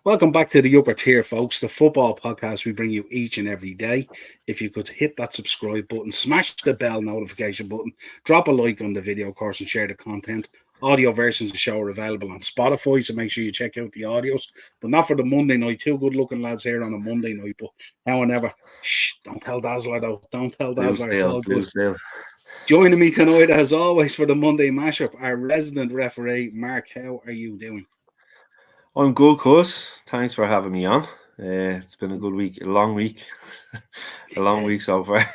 Welcome back to the Upper Tier, folks, the football podcast we bring you each and every day. If you could hit that subscribe button, smash the bell notification button, drop a like on the video, of course, and share the content. Audio versions of the show are available on Spotify, so make sure you check out the audios, but not for the Monday night. Two good-looking lads here on a Monday night, but however, don't tell Dazzler, though. Don't tell Dazzler. It's all good. Joining me tonight, as always, for the Monday mashup, our resident referee, Mark. How are you doing? I'm good, cuz. Thanks for having me on. It's been a good week, a long week. Week so far.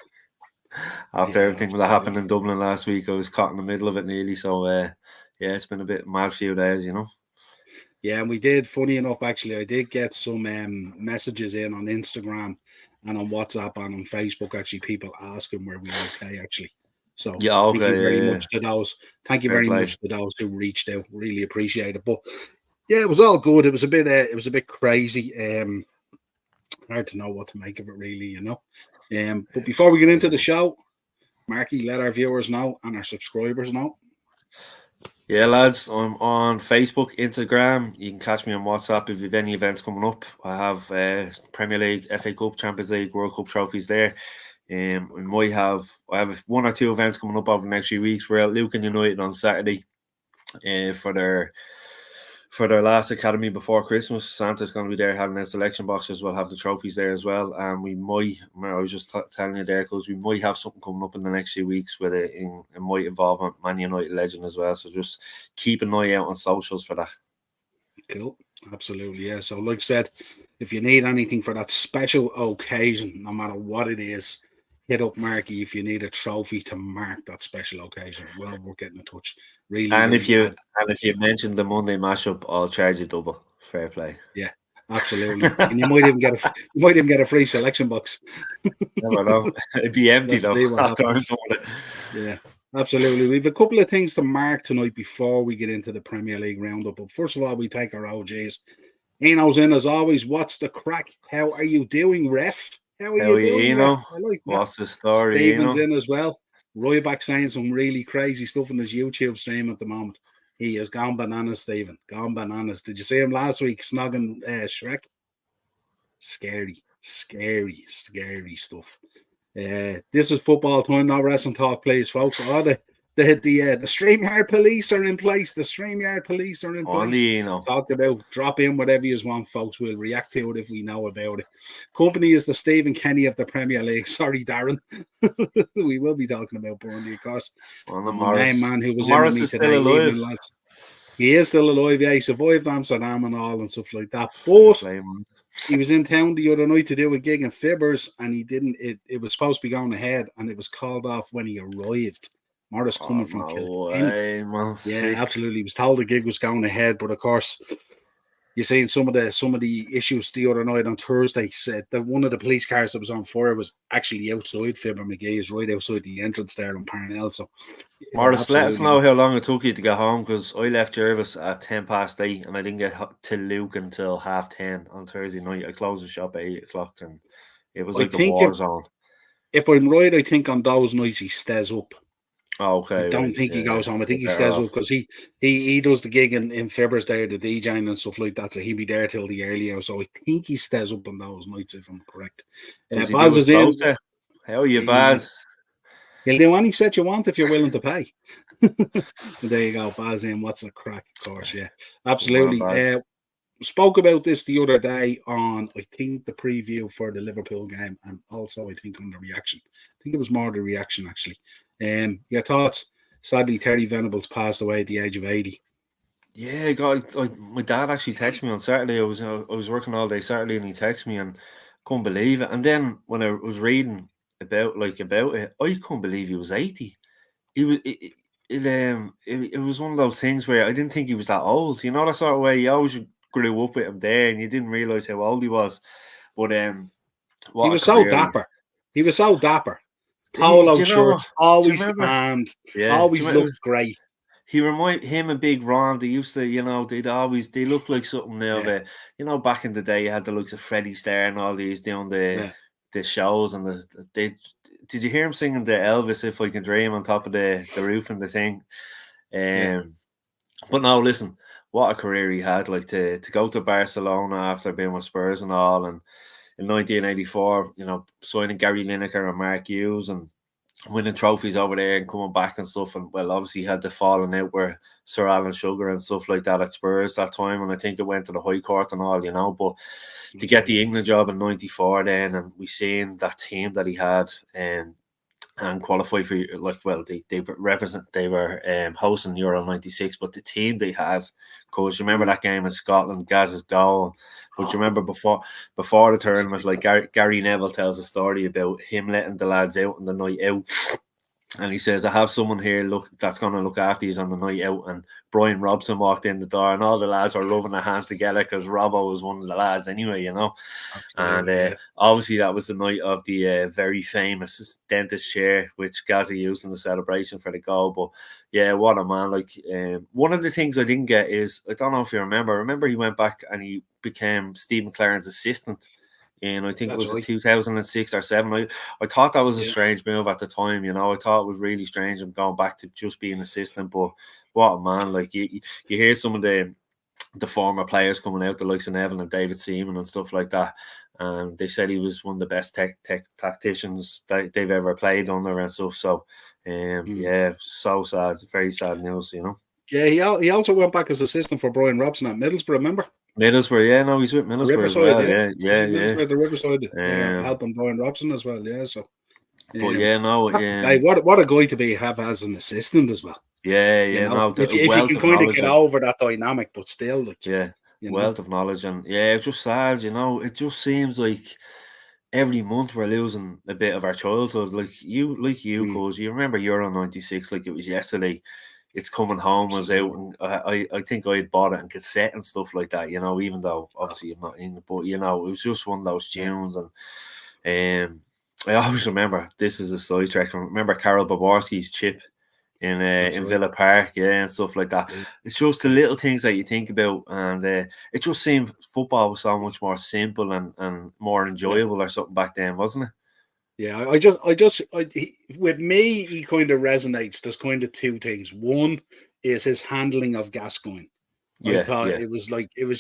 After everything that happened in Dublin last week, I was caught in the middle of it nearly. So, it's been a bit mad few days, Yeah, and we did, funny enough, actually, I did get some messages in on Instagram and on WhatsApp and on Facebook, actually, people asking were we okay, actually. So thank you very much to those. Thank you very much to those who reached out. Really appreciate it. But yeah, it was all good. It was a bit crazy. Hard to know what to make of it, really, But before we get into the show, Marky, let our viewers know and our subscribers know. Yeah, lads, I'm on Facebook, Instagram. You can catch me on WhatsApp if you have any events coming up. I have Premier League, FA Cup, Champions League, World Cup trophies there. I have one or two events coming up over the next few weeks. We're at Lucan United on Saturday for their last academy before Christmas. Santa's going to be there having their selection boxes. We'll have the trophies there as well. And I was just telling you there, because we might have something coming up in the next few weeks with it. It might involve a Man United legend as well. So just keep an eye out on socials for that. Cool. Absolutely, yeah. So like I said, if you need anything for that special occasion, no matter what it is, hit up Marky if you need a trophy to mark that special occasion. Well, we're getting in touch. Really. And if you mentioned the Monday mashup, I'll charge you double. Fair play. Yeah, absolutely. And you might even get a free selection box. Never know. It'd be empty though. Yeah, absolutely. We've a couple of things to mark tonight before we get into the Premier League roundup. But first of all, we take our OJs. Eno's in as always. What's the crack? How are you doing, ref? How are you doing, Eno? What's the story? Stephen's in as well. Ryback saying some really crazy stuff on his YouTube stream at the moment. He has gone bananas, Stephen. Gone bananas. Did you see him last week snogging Shrek? Scary stuff. This is football time, not wrestling talk, please, folks. Oh, the StreamYard police are in place. The StreamYard police are in place. Talked about drop in whatever you want, folks. We'll react to it if we know about it. Company is the Stephen Kenny of the Premier League. Sorry, Darren. We will be talking about Burnley, of course. The main man who was in with me today evening, lads. He is still alive, yeah. He survived Amsterdam and all and stuff like that. But he was in town the other night to do a gig in Fibbers, and he didn't. It was supposed to be going ahead, and it was called off when he arrived. Morris coming from Kilkenny. Yeah, absolutely. He was told the gig was going ahead, but of course, you seen some of the issues the other night on Thursday. Said that one of the police cars that was on fire was actually outside Fibber McGee's, right outside the entrance there in Parnell. So, Morris, let us know how long it took you to get home, because I left Jervis at 8:10, and I didn't get to Luke until 10:30 on Thursday night. I closed the shop at 8:00, and it was like a war zone. If I'm right, I think on those nights he stays up. Okay. I don't think he goes home. I think he stays up because he does the gig in Fibbers there, the DJing and stuff like that. So he'll be there till the early hour. So I think he stays up on those nights, if I'm correct. Baz is in. How are you, Baz? He'll do any set you want if you're willing to pay. There you go, Baz in. What's the crack? Of course, yeah, absolutely. Spoke about this the other day on, I think, the preview for the Liverpool game, and also I think on the reaction. I think it was more the reaction actually. Your thoughts? Sadly, Terry Venables passed away at the age of 80. Yeah, my dad actually texted me on Saturday. I was working all day Saturday, and he texted me, and couldn't believe it. And then when I was reading about it, I couldn't believe he was 80. He was it was one of those things where I didn't think he was that old. You know, that sort of way. You always grew up with him there, and you didn't realize how old he was. But he was so dapper. He was so dapper. Polo shirts, always and always looked great. He reminded him and Big Ron. They used to, they look like something now. Yeah. Back in the day, you had the looks of Freddie Starr and all these doing the shows, and did you hear him singing the Elvis "If I Can Dream" on top of the roof and the thing? But no, listen, what a career he had. Like to go to Barcelona after being with Spurs and all, and in 1984, signing Gary Lineker and Mark Hughes and winning trophies over there and coming back and stuff. And well, obviously he had the falling out with Sir Alan Sugar and stuff like that at Spurs that time, and I think it went to the High Court and all, but to get the England job in 94 then, and we seen that team that he had and qualify for, they were hosting Euro 96, but the team they had, because you remember that game in Scotland, Gaz's goal. But you remember before the tournament, like Gary Neville tells a story about him letting the lads out on the night out. And he says, I have someone here that's going to look after you on the night out. And Brian Robson walked in the door and all the lads were rubbing their hands together because Robbo was one of the lads anyway, Absolutely, and obviously that was the night of the very famous dentist chair, which Gazza used in the celebration for the goal. But yeah, what a man. Like, one of the things I didn't get is, I don't know if you remember he went back and he became Steve McLaren's assistant. And I think it was 2006 or 7. I thought that was a strange move at the time. I thought it was really strange him going back to just being an assistant. But what a man! Like you hear some of the former players coming out, the likes of Neville and David Seaman and stuff like that, and they said he was one of the best tacticians that they've ever played under and stuff. So, yeah, so sad, very sad news. Yeah, he also went back as assistant for Brian Robson at Middlesbrough. Remember? Middlesbrough, he's with Middlesbrough Riverside, as well. Yeah. The Riverside, helping Brian Robson as well. Yeah, so. But what a guy to have as an assistant as well. Yeah. If you can kind of get over that dynamic, but still, wealth of knowledge, and it's just sad. It just seems like every month we're losing a bit of our childhood. Like you, cause you remember Euro 96, like it was yesterday. It's Coming Home was out, and I think I had bought it in cassette and stuff like that, even though obviously I'm not in it, but it was just one of those tunes. And I always remember, this is a sidetrack, I remember Karol Boborski's chip in Villa Park, and stuff like that. It's just the little things that you think about, and it just seemed football was so much more simple and more enjoyable or something back then, wasn't it? Yeah, with me, he kind of resonates. There's kind of two things. One is his handling of Gascoigne. I thought it was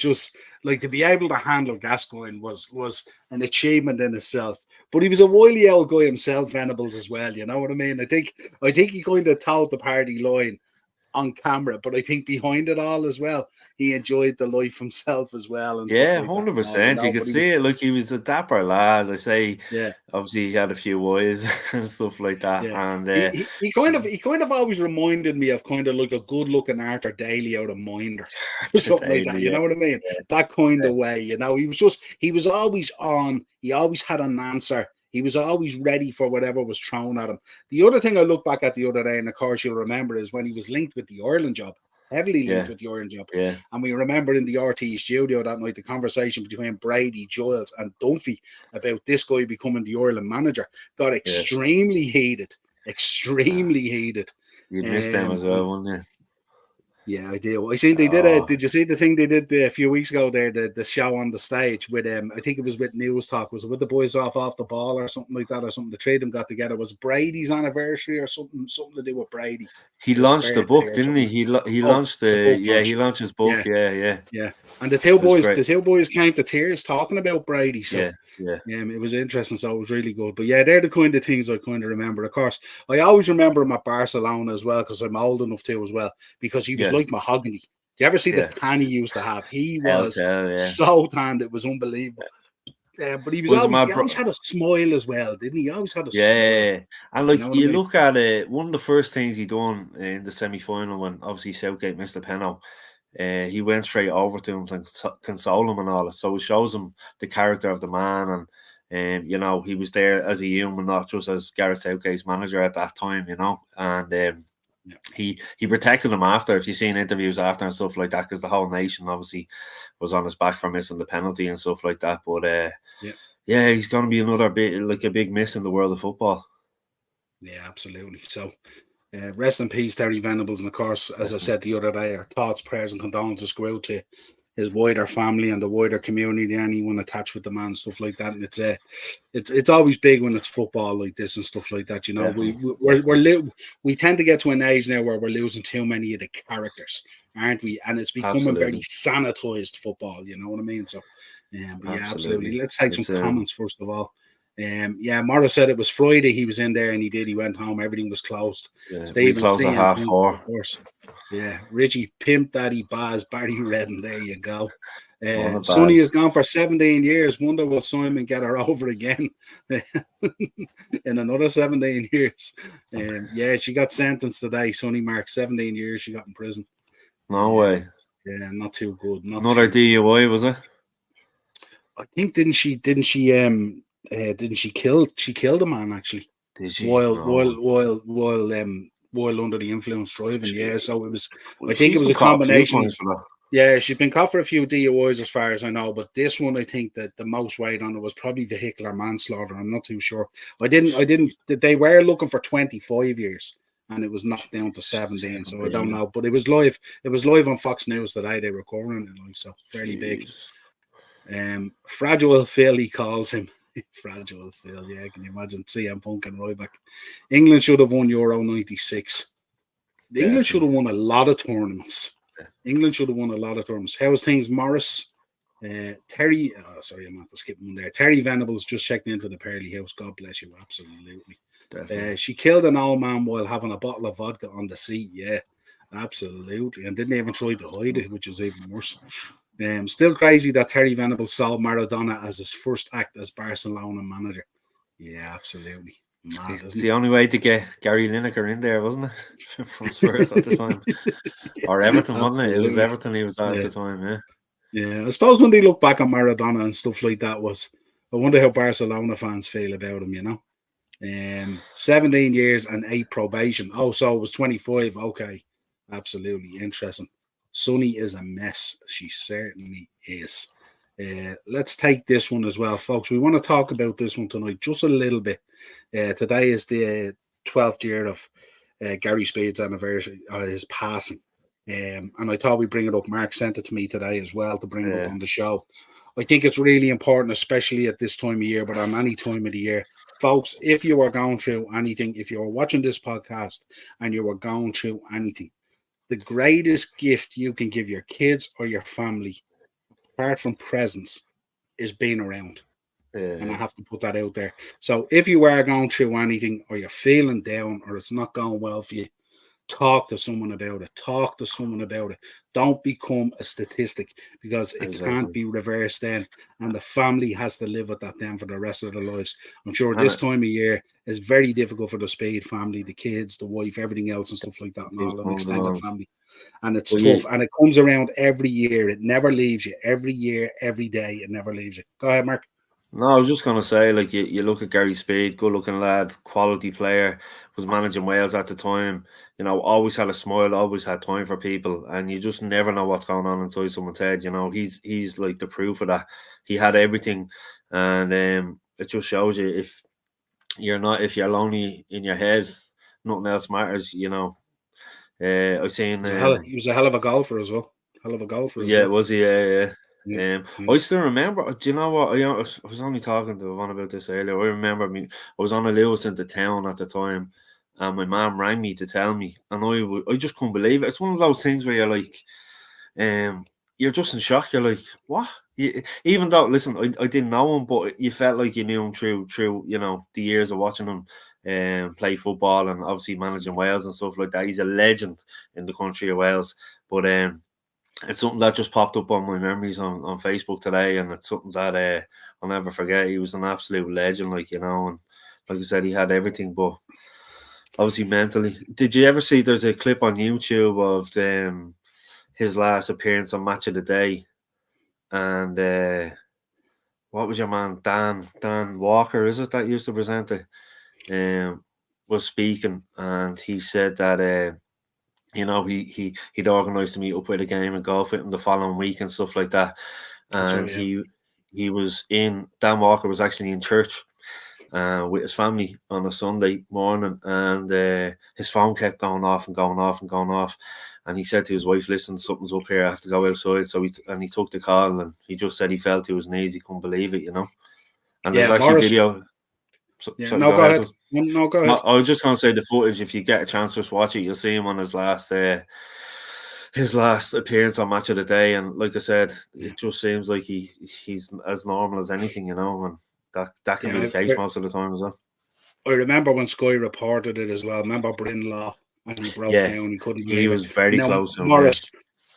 just like, to be able to handle Gascoigne was an achievement in itself. But he was a wily old guy himself, Venables, as well. You know what I mean? I think he kind of told the party line on camera, but I think behind it all as well, he enjoyed the life himself as well. And 100%. You could see it. Like, he was a dapper lad. I say, obviously he had a few wives and stuff like that. Yeah. And he kind of always reminded me of kind of like a good looking Arthur Daly out of Minder or something like that. You know what I mean? That kind of way. He was always on. He always had an answer. He was always ready for whatever was thrown at him. The other thing I look back at the other day, and of course you'll remember, is when he was linked with the Ireland job, heavily linked with the Ireland job. Yeah. And we remember in the RT studio that night, the conversation between Brady, Giles, and Dunphy about this guy becoming the Ireland manager got extremely heated. Extremely heated. You missed them as well, wouldn't you? Yeah, I do. I seen they did did you see the thing they did a few weeks ago there, the show on the stage with I think it was with News Talk, was it with the boys off the ball or something like that, or something? The three of them got together. Was Brady's anniversary or something to do with Brady? He launched the book, didn't he? He launched he launched his book. Yeah. And the two boys came to tears talking about Brady. So it was interesting. So it was really good. But yeah, they're the kind of things I kind of remember. Of course, I always remember him at Barcelona as well, because I'm old enough to as well, because he was like mahogany. Do you ever see the tan he used to have? He was so tanned, it was unbelievable. But he always had a smile as well, didn't he? He always had a smile. And like, you look at it, one of the first things he done in the semi-final, when obviously Southgate missed the penalty, he went straight over to him to console him and all. So it shows him the character of the man, and he was there as a human, not just as Gareth Southgate's manager at that time, and he protected him after, if you've seen interviews after and stuff like that, because the whole nation obviously was on his back for missing the penalty and stuff like that. But he's going to be another a big miss in the world of football. Yeah, absolutely. So rest in peace, Terry Venables. And of course, as I said the other day, our thoughts, prayers and condolences go out to his wider family and the wider community, anyone attached with the man, stuff like that. And it's always big when it's football like this and stuff like that. We tend to get to an age now where we're losing too many of the characters, aren't we? And it's becoming very sanitized football. You know what I mean? So, but yeah, absolutely. Let's take some comments first of all. Yeah, Morris said it was Friday. He was in there and he did. He went home. Everything was closed. Yeah, Stephen we closed at 4:30. Of course. Yeah, Richie Pimp Daddy Baz Barry Redden. There you go. Sonny has gone for 17 years. Wonder will Simon get her over again in another 17 years? Yeah, she got sentenced today. Sonny Mark, 17 years. She got in prison. No way. Yeah, not too good. Another DUI, was it? I think didn't she kill a man actually? Did she? While under the influence driving. Yeah, so it was. I think She's it was a combination. For that. Yeah, she's been caught for a few DUIs as far as I know, but this one I think that the most weight on it was probably vehicular manslaughter. I'm not too sure. They were looking for 25 years and it was knocked down to 17, so I don't know. But it was live. It was live on Fox News today. They were covering it, like, so fairly big. Fragile Phil, he calls him. Fragile Phil, yeah, can you imagine CM Punk and Ryback? England should have won Euro 96. England should have won a lot of tournaments. England should have won a lot of tournaments. How's things, Morris? Terry, sorry, I'm not skipping one there. Terry Venables just checked into the Pearly House. God bless you, absolutely. She killed an old man while having a bottle of vodka on the seat. Yeah, absolutely, and didn't even try to hide it, which is even worse. Still crazy that Terry Venables saw Maradona as his first act as Barcelona manager. Yeah, absolutely. Mad, it's the only way to get Gary Lineker in there, wasn't it? From Spurs at the time. Or Everton, wasn't it? It was Everton he was at the time, yeah. Yeah, I suppose when they look back on Maradona and stuff like that, I wonder how Barcelona fans feel about him, you know? 17 years and 8 probation. Oh, so it was 25. Okay. Absolutely interesting. Sonny is a mess. She certainly is. Let's take this one as well, folks. We want to talk about this one tonight just a little bit. Today is the 12th year of Gary Speed's anniversary, his passing. And I thought we'd bring it up. Mark sent it to me today as well to bring it up on the show. I think it's really important, especially at this time of year, but on any time of the year. Folks, if you are going through anything, if you're watching this podcast and you are going through anything, the greatest gift you can give your kids or your family, apart from presents, is being around. And I have to put that out there. So if you are going through anything or you're feeling down or it's not going well for you, talk to someone about it. Don't become a statistic, because it can't be reversed then, and the family has to live with that then for the rest of their lives. I'm sure this time of year is very difficult for the Speed family, the kids, the wife, everything else and stuff like that, and all an extended family. And it's tough, and it comes around every year. It never leaves you. Every year, every day, it never leaves you. Go ahead, Mark. No, I was just going to say, like, you look at Gary Speed, good-looking lad, quality player, was managing Wales at the time, you know, always had a smile, always had time for people, and you just never know what's going on inside someone's head, you know. He's like the proof of that. He had everything, and it just shows you if you're lonely in your head, nothing else matters, you know. I've seen... he was a hell of a golfer as well. Was he? Yeah. I still remember. Do you know what? I was only talking to Yvonne about this earlier. I remember I was on a Lewis into town at the time, and my mum rang me to tell me, and I just couldn't believe it. It's one of those things where you're like, you're just in shock. You're like, what? Even though, listen, I didn't know him, but you felt like you knew him through you know, the years of watching him play football and obviously managing Wales and stuff like that. He's a legend in the country of Wales, but it's something that just popped up on my memories on Facebook today, and it's something that I'll never forget. He was an absolute legend, like, you know, and like I said, he had everything, but obviously mentally. Did you ever see, there's a clip on YouTube of his last appearance on Match of the Day, and what was your man, Dan Walker, is it, that used to present it, was speaking, and he said that you know, he'd organised to meet up with a game and golf with him the following week and stuff like that. And he was Dan Walker was actually in church with his family on a Sunday morning, and his phone kept going off and going off and going off. And he said to his wife, listen, something's up here, I have to go outside. So he took the call, and he just said he felt it was knees, he couldn't believe it, you know. And there's actually video. Go ahead. No, go ahead. I was just going to say the footage, if you get a chance, just watch it. You'll see him on his last his last appearance on Match of the Day, and like I said, it just seems like he's as normal as anything, and that can be the case most of the time as well. I remember when Sky reported it as well. Remember Brinlaw, and he broke down. He couldn't believe he was very close to him.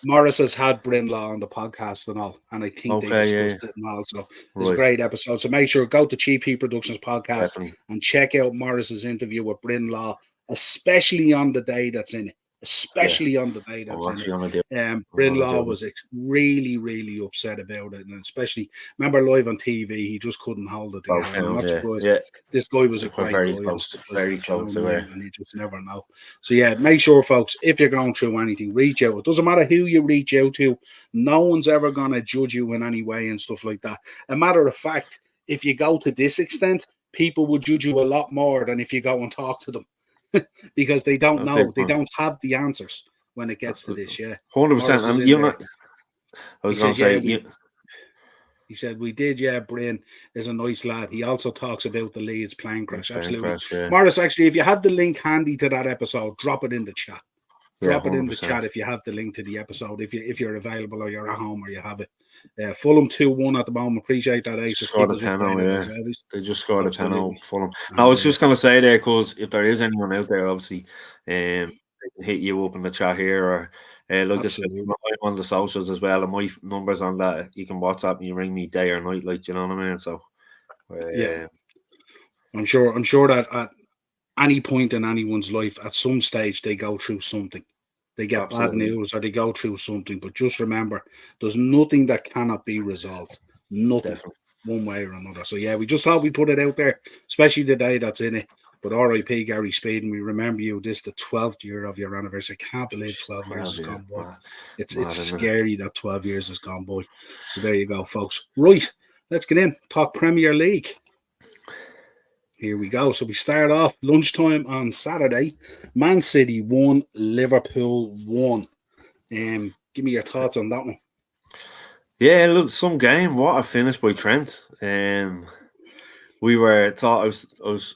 Morris has had Brinlaw on the podcast and all, and I think they discussed it and all. So it's a great episode. So make sure go to Cheap Heat Productions podcast and check out Morris's interview with Brinlaw, especially on the day that's in it. On the day that's in it. Brinlaw was really, really upset about it, and especially remember live on TV, he just couldn't hold it together. I'm not surprised. This guy was a great guy and stuff like that, and you just never know. So make sure, folks, if you're going through anything, reach out. It doesn't matter who you reach out to. No one's ever gonna judge you in any way and stuff like that. A matter of fact, if you go to this extent, people will judge you a lot more than if you go and talk to them. Because they don't know, they don't have the answers when it gets to this. 100%. And you're not. I was going to say, he said we did. Bryn is a nice lad. He also talks about the Leeds plane crash. Absolutely, Morris. Actually, if you have the link handy to that episode, drop it in the chat. Drop it in the chat if you have the link to the episode. If you're available or you're at home or you have it. Fulham 2-1 at the moment. Appreciate that. Ace scored a penalty. They just scored a penalty. Fulham. I was just going to say there, because if there is anyone out there, obviously, they can hit you up in the chat here, or like I said, I'm on the socials as well, and my numbers on that. You can WhatsApp me, you ring me day or night, like, you know what I mean. So I'm sure that at any point in anyone's life, at some stage, they go through something. They get bad news or they go through something. But just remember, there's nothing that cannot be resolved. Nothing. One way or another. So, we just thought we'd put it out there, especially the day that's in it. But RIP Gary Speed, and we remember you. This is the 12th year of your anniversary. I can't believe 12 years has gone by. It's scary that 12 years has gone by. So, there you go, folks. Right, let's get in. Talk Premier League. Here we go. So we start off lunchtime on Saturday. Man City 1, Liverpool 1. Give me your thoughts on that one. Yeah, look, some game. What a finish by Trent. We were thought I was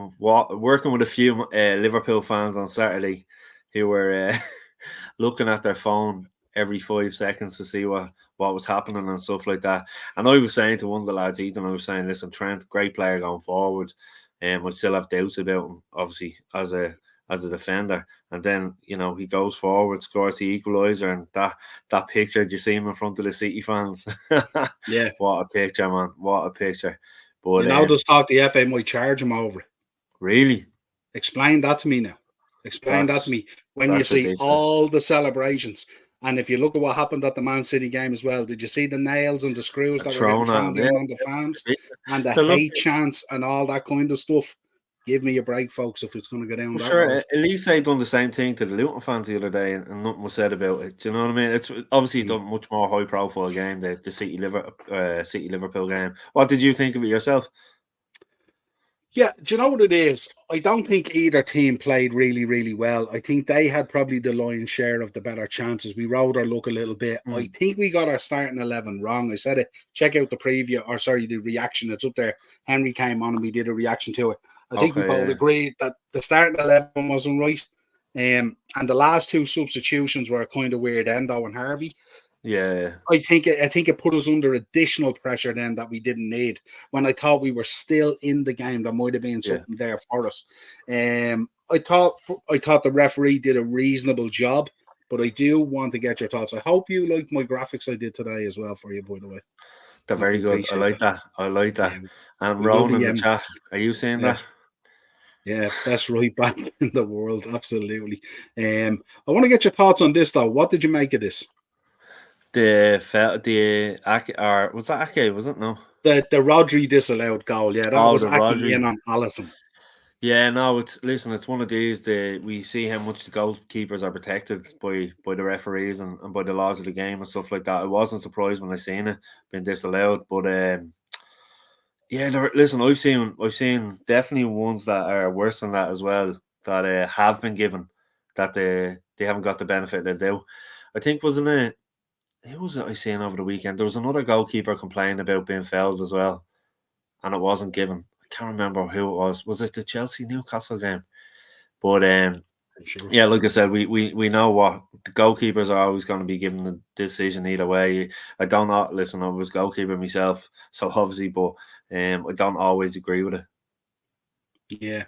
working with a few Liverpool fans on Saturday who were looking at their phone every 5 seconds to see what was happening and stuff like that. And I was saying to one of the lads, Ethan, I was saying, listen, Trent, great player going forward. I still have doubts about him, obviously, as a defender. And then, he goes forward, scores the equaliser, and that picture, do you see him in front of the City fans? Yeah. What a picture, man. What a picture. But just thought the FA might charge him over it. Really? Explain that to me now. Explain that to me. When you see all the celebrations, and if you look at what happened at the Man City game as well, did you see the nails and the screws that were getting thrown down on the fans and the hate chants and all that kind of stuff? Give me a break, folks, if it's going to go down that road. At least they done the same thing to the Luton fans the other day, and nothing was said about it. Do you know what I mean? It's obviously done much more high-profile game, the City Liverpool game. What did you think of it yourself? Yeah, do you know what it is? I don't think either team played really, really well. I think they had probably the lion's share of the better chances. We rode our luck a little bit. I think we got our starting 11 wrong. I said it. Check out the preview, the reaction. It's up there. Henry came on and we did a reaction to it. I think we both agreed that the starting 11 wasn't right. And the last two substitutions were kind of weird, Endo and Harvey. Yeah, I think it put us under additional pressure then that we didn't need. When I thought we were still in the game, there might have been something there for us. I thought the referee did a reasonable job, but I do want to get your thoughts. I hope you like my graphics I did today as well for you, by the way. They're very good. I like that. Yeah. And Ron in the chat, are you saying that? Yeah, best right back in the world, absolutely. I want to get your thoughts on this though. What did you make of this? Was that Ake? Was it? No. The Rodri disallowed goal. Yeah, that was Ake in on Alisson. Yeah, no. It's one of these. We see how much the goalkeepers are protected by the referees and by the laws of the game and stuff like that. I wasn't surprised when I seen it being disallowed, but listen, I've seen definitely ones that are worse than that as well that have been given that they haven't got the benefit of the doubt. I think wasn't it. Who was it I seen over the weekend? There was another goalkeeper complaining about being fouled as well, and it wasn't given. I can't remember who it was. Was it the Chelsea Newcastle game? But Sure. Yeah, like I said, we know what the goalkeepers are always going to be given the decision either way. I don't know. Listen, I was goalkeeper myself, so obviously, but I don't always agree with it. Yeah,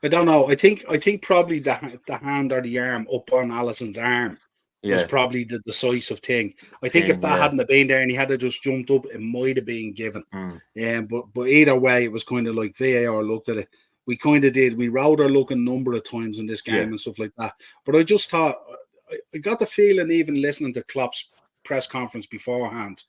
I don't know. I think probably the hand or the arm up on Allison's arm was probably the decisive thing. I think if that hadn't have been there and he had to just jumped up, it might have been given. But either way, it was kind of like VAR looked at it. We kind of did. We rode our luck a number of times in this game and stuff like that. But I just thought, I got the feeling, even listening to Klopp's press conference beforehand,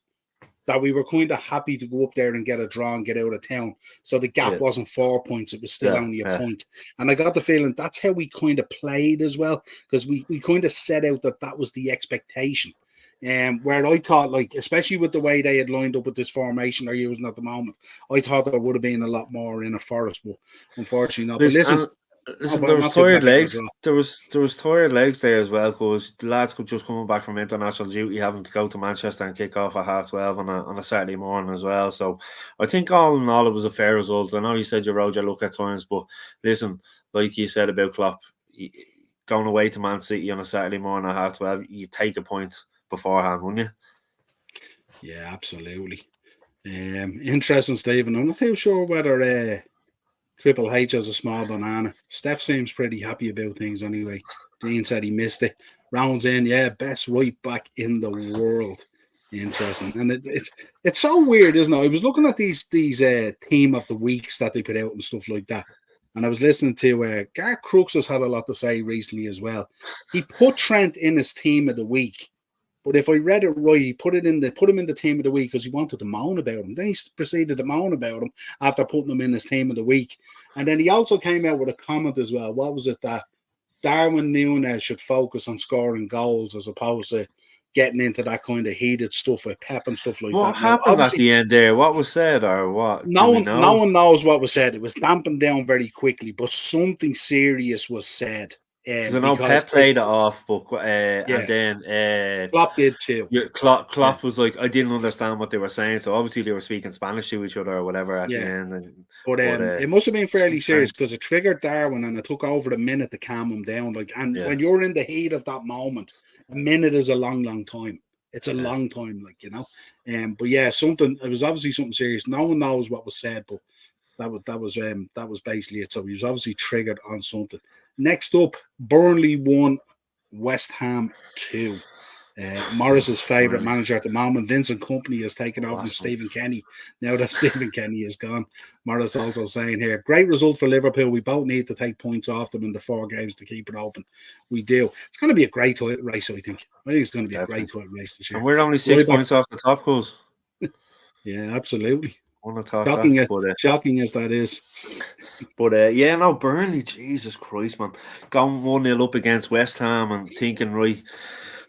that we were kind of happy to go up there and get a draw and get out of town. So the gap wasn't 4 points, it was still only a point. And I got the feeling that's how we kind of played as well, because we kind of set out that was the expectation. Where I thought, like, especially with the way they had lined up with this formation they're using at the moment, I thought there would have been a lot more in it for us, but unfortunately not. But listen, there was tired legs. There was tired legs there as well, because the lads could just coming back from international duty, having to go to Manchester and kick off at 12:30 on a Saturday morning as well. So I think all in all it was a fair result. I know you said you rode your luck at times, but listen, like you said about Klopp, going away to Man City on a Saturday morning at 12:30, you take a point beforehand, wouldn't you? Yeah, absolutely. Interesting, Stephen. I'm not too sure whether Triple H has a small banana. Steph seems pretty happy about things anyway. Dean said he missed it. Rounds in, best right back in the world. Interesting. And it's so weird, isn't it? I was looking at these team of the weeks that they put out and stuff like that. And I was listening to Garth Crooks has had a lot to say recently as well. He put Trent in his team of the week. But if I read it right, he put him in the team of the week because he wanted to moan about him. Then he proceeded to moan about him after putting him in his team of the week. And then he also came out with a comment as well. What was it? That Darwin Núñez should focus on scoring goals as opposed to getting into that kind of heated stuff with Pep and stuff like that. What happened at the end there? What was said or what? No one knows what was said. It was dampened down very quickly, but something serious was said. Because I know Pep played it off, but and then Klopp did too. Klopp was like, I didn't understand what they were saying, so obviously they were speaking Spanish to each other or whatever at the end. But it must have been fairly serious because it triggered Darwin and it took over a minute to calm him down. When you're in the heat of that moment, a minute is a long, long time. It's a long time, But it was obviously something serious. No one knows what was said, but that was basically it. So he was obviously triggered on something. Next up, Burnley 1, West Ham 2. Morris's favourite manager at the moment, Vincent Kompany, has taken over from Stephen Kenny. Now that Stephen Kenny is gone, Morris also saying here, great result for Liverpool. We both need to take points off them in the 4 games to keep it open. We do. It's going to be a great race, I think. I think it's going to be a great race this year. And we're only 6 points off the top goals. Yeah, absolutely. Shocking as that is. But Burnley, Jesus Christ, man. Going 1-0 up against West Ham and thinking, right,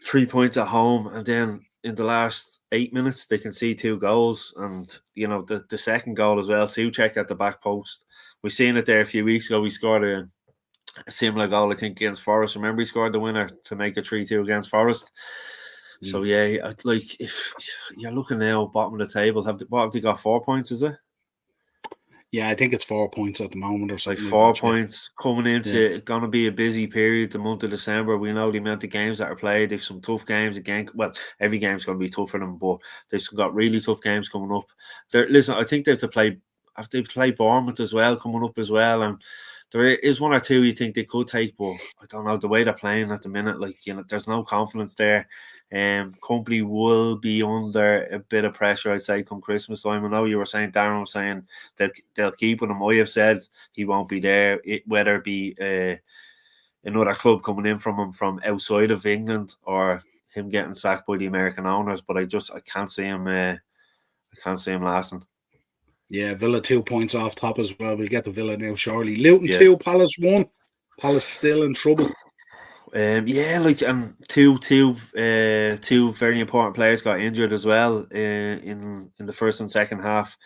3 points at home, and then in the last 8 minutes they can see 2 goals, and the second goal as well, Souček at the back post. We seen it there a few weeks ago. We scored a similar goal, I think, against Forest. Remember, he scored the winner to make it 3-2 against Forest. So if you're looking now bottom of the table, have they got 4 points? Is it? Yeah, I think it's 4 points at the moment or something. Like 4 points coming into going to be a busy period. The month of December, we know the amount of games that are played. They've some tough games again. Well, every game's going to be tough for them, but they've got really tough games coming up. I think they have to play Bournemouth as well coming up as well, and there is 1 or 2 you think they could take, but I don't know the way they're playing at the minute. There's no confidence there. Company will be under a bit of pressure, I'd say, come Christmas time. I know you were saying, Darren was saying that they'll keep him. I have said he won't be there, whether it be another club coming in from him from outside of England or him getting sacked by the American owners. But I can't see him. I can't see him lasting. Yeah, Villa 2 points off top as well. We'll get to Villa now shortly. Luton 2, Palace 1. Palace still in trouble. And two very important players got injured as well in the first and second half.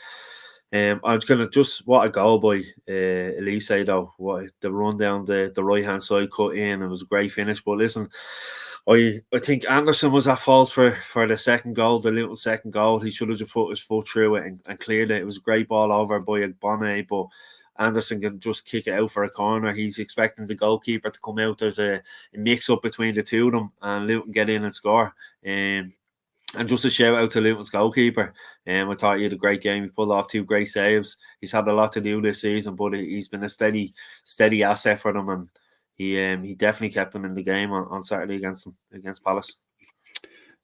I was gonna what a goal by Elise though. What the run down the right hand side, cut in. It was a great finish. But listen, I think Anderson was at fault for the second goal, the little second goal. He should have just put his foot through it and cleared it. It was a great ball over by Bonnet, but Anderson can just kick it out for a corner. He's expecting the goalkeeper to come out. There's a mix-up between the two of them, and Luton get in and score. And just a shout out to Luton's goalkeeper. I thought he had a great game. He pulled off 2 great saves. He's had a lot to do this season, but he's been a steady asset for them, and he definitely kept them in the game on Saturday against Palace.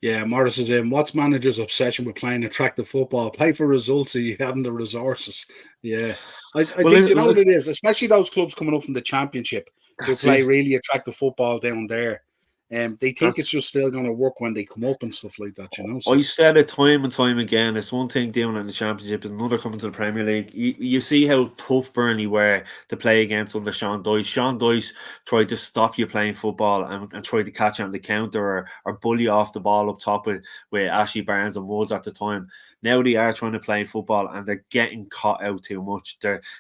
Yeah, Morris is in. What's managers' obsession with playing attractive football? Play for results, so you haven't the resources. Yeah, I think you know what it is, especially those clubs coming up from the Championship who play really attractive football down there. They think it's just still going to work when they come up and stuff like that, you know. So. I said it time and time again. It's one thing doing it in the Championship, it's another coming to the Premier League. You see how tough Burnley were to play against under Sean Dyche. Sean Dyche tried to stop you playing football and tried to catch you on the counter or bully off the ball up top with Ashley Barnes and Woods at the time. Now they are trying to play football and they're getting caught out too much.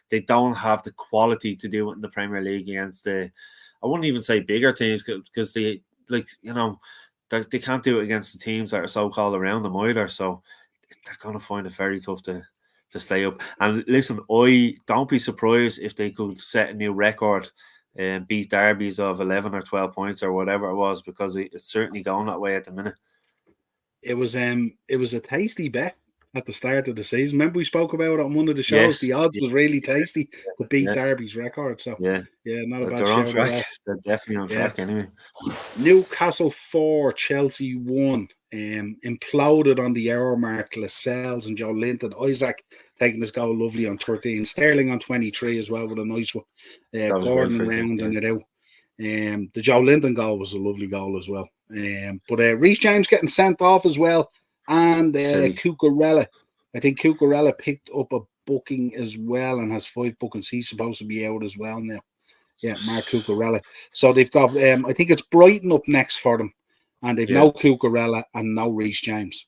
They don't have the quality to do it in the Premier League against I wouldn't even say bigger teams because they. Like, you know, they can't do it against the teams that are so-called around them either. So they're going to find it very tough to stay up. And listen, I don't be surprised if they could set a new record and beat derbies of 11 or 12 points or whatever it was, because it's certainly going that way at the minute. It was a tasty bet at the start of the season. Remember we spoke about it on one of the shows? Yes. The odds was really tasty to beat Derby's record. So not a bad shout. They're on track. They're definitely on track anyway. Newcastle 4, Chelsea 1. Imploded on the hour mark. Lascelles and Joe Linton. Isaac taking his goal lovely on 13. Sterling on 23 as well with a nice one. Gordon rounding it out. The Joe Linton goal was a lovely goal as well. But Reece James getting sent off as well. And Cucurella. I think Cucurella picked up a booking as well and has 5 bookings. He's supposed to be out as well now. Yeah, Mark Cucurella. So they've got, I think it's Brighton up next for them. And they've no Cucurella and no Reece James.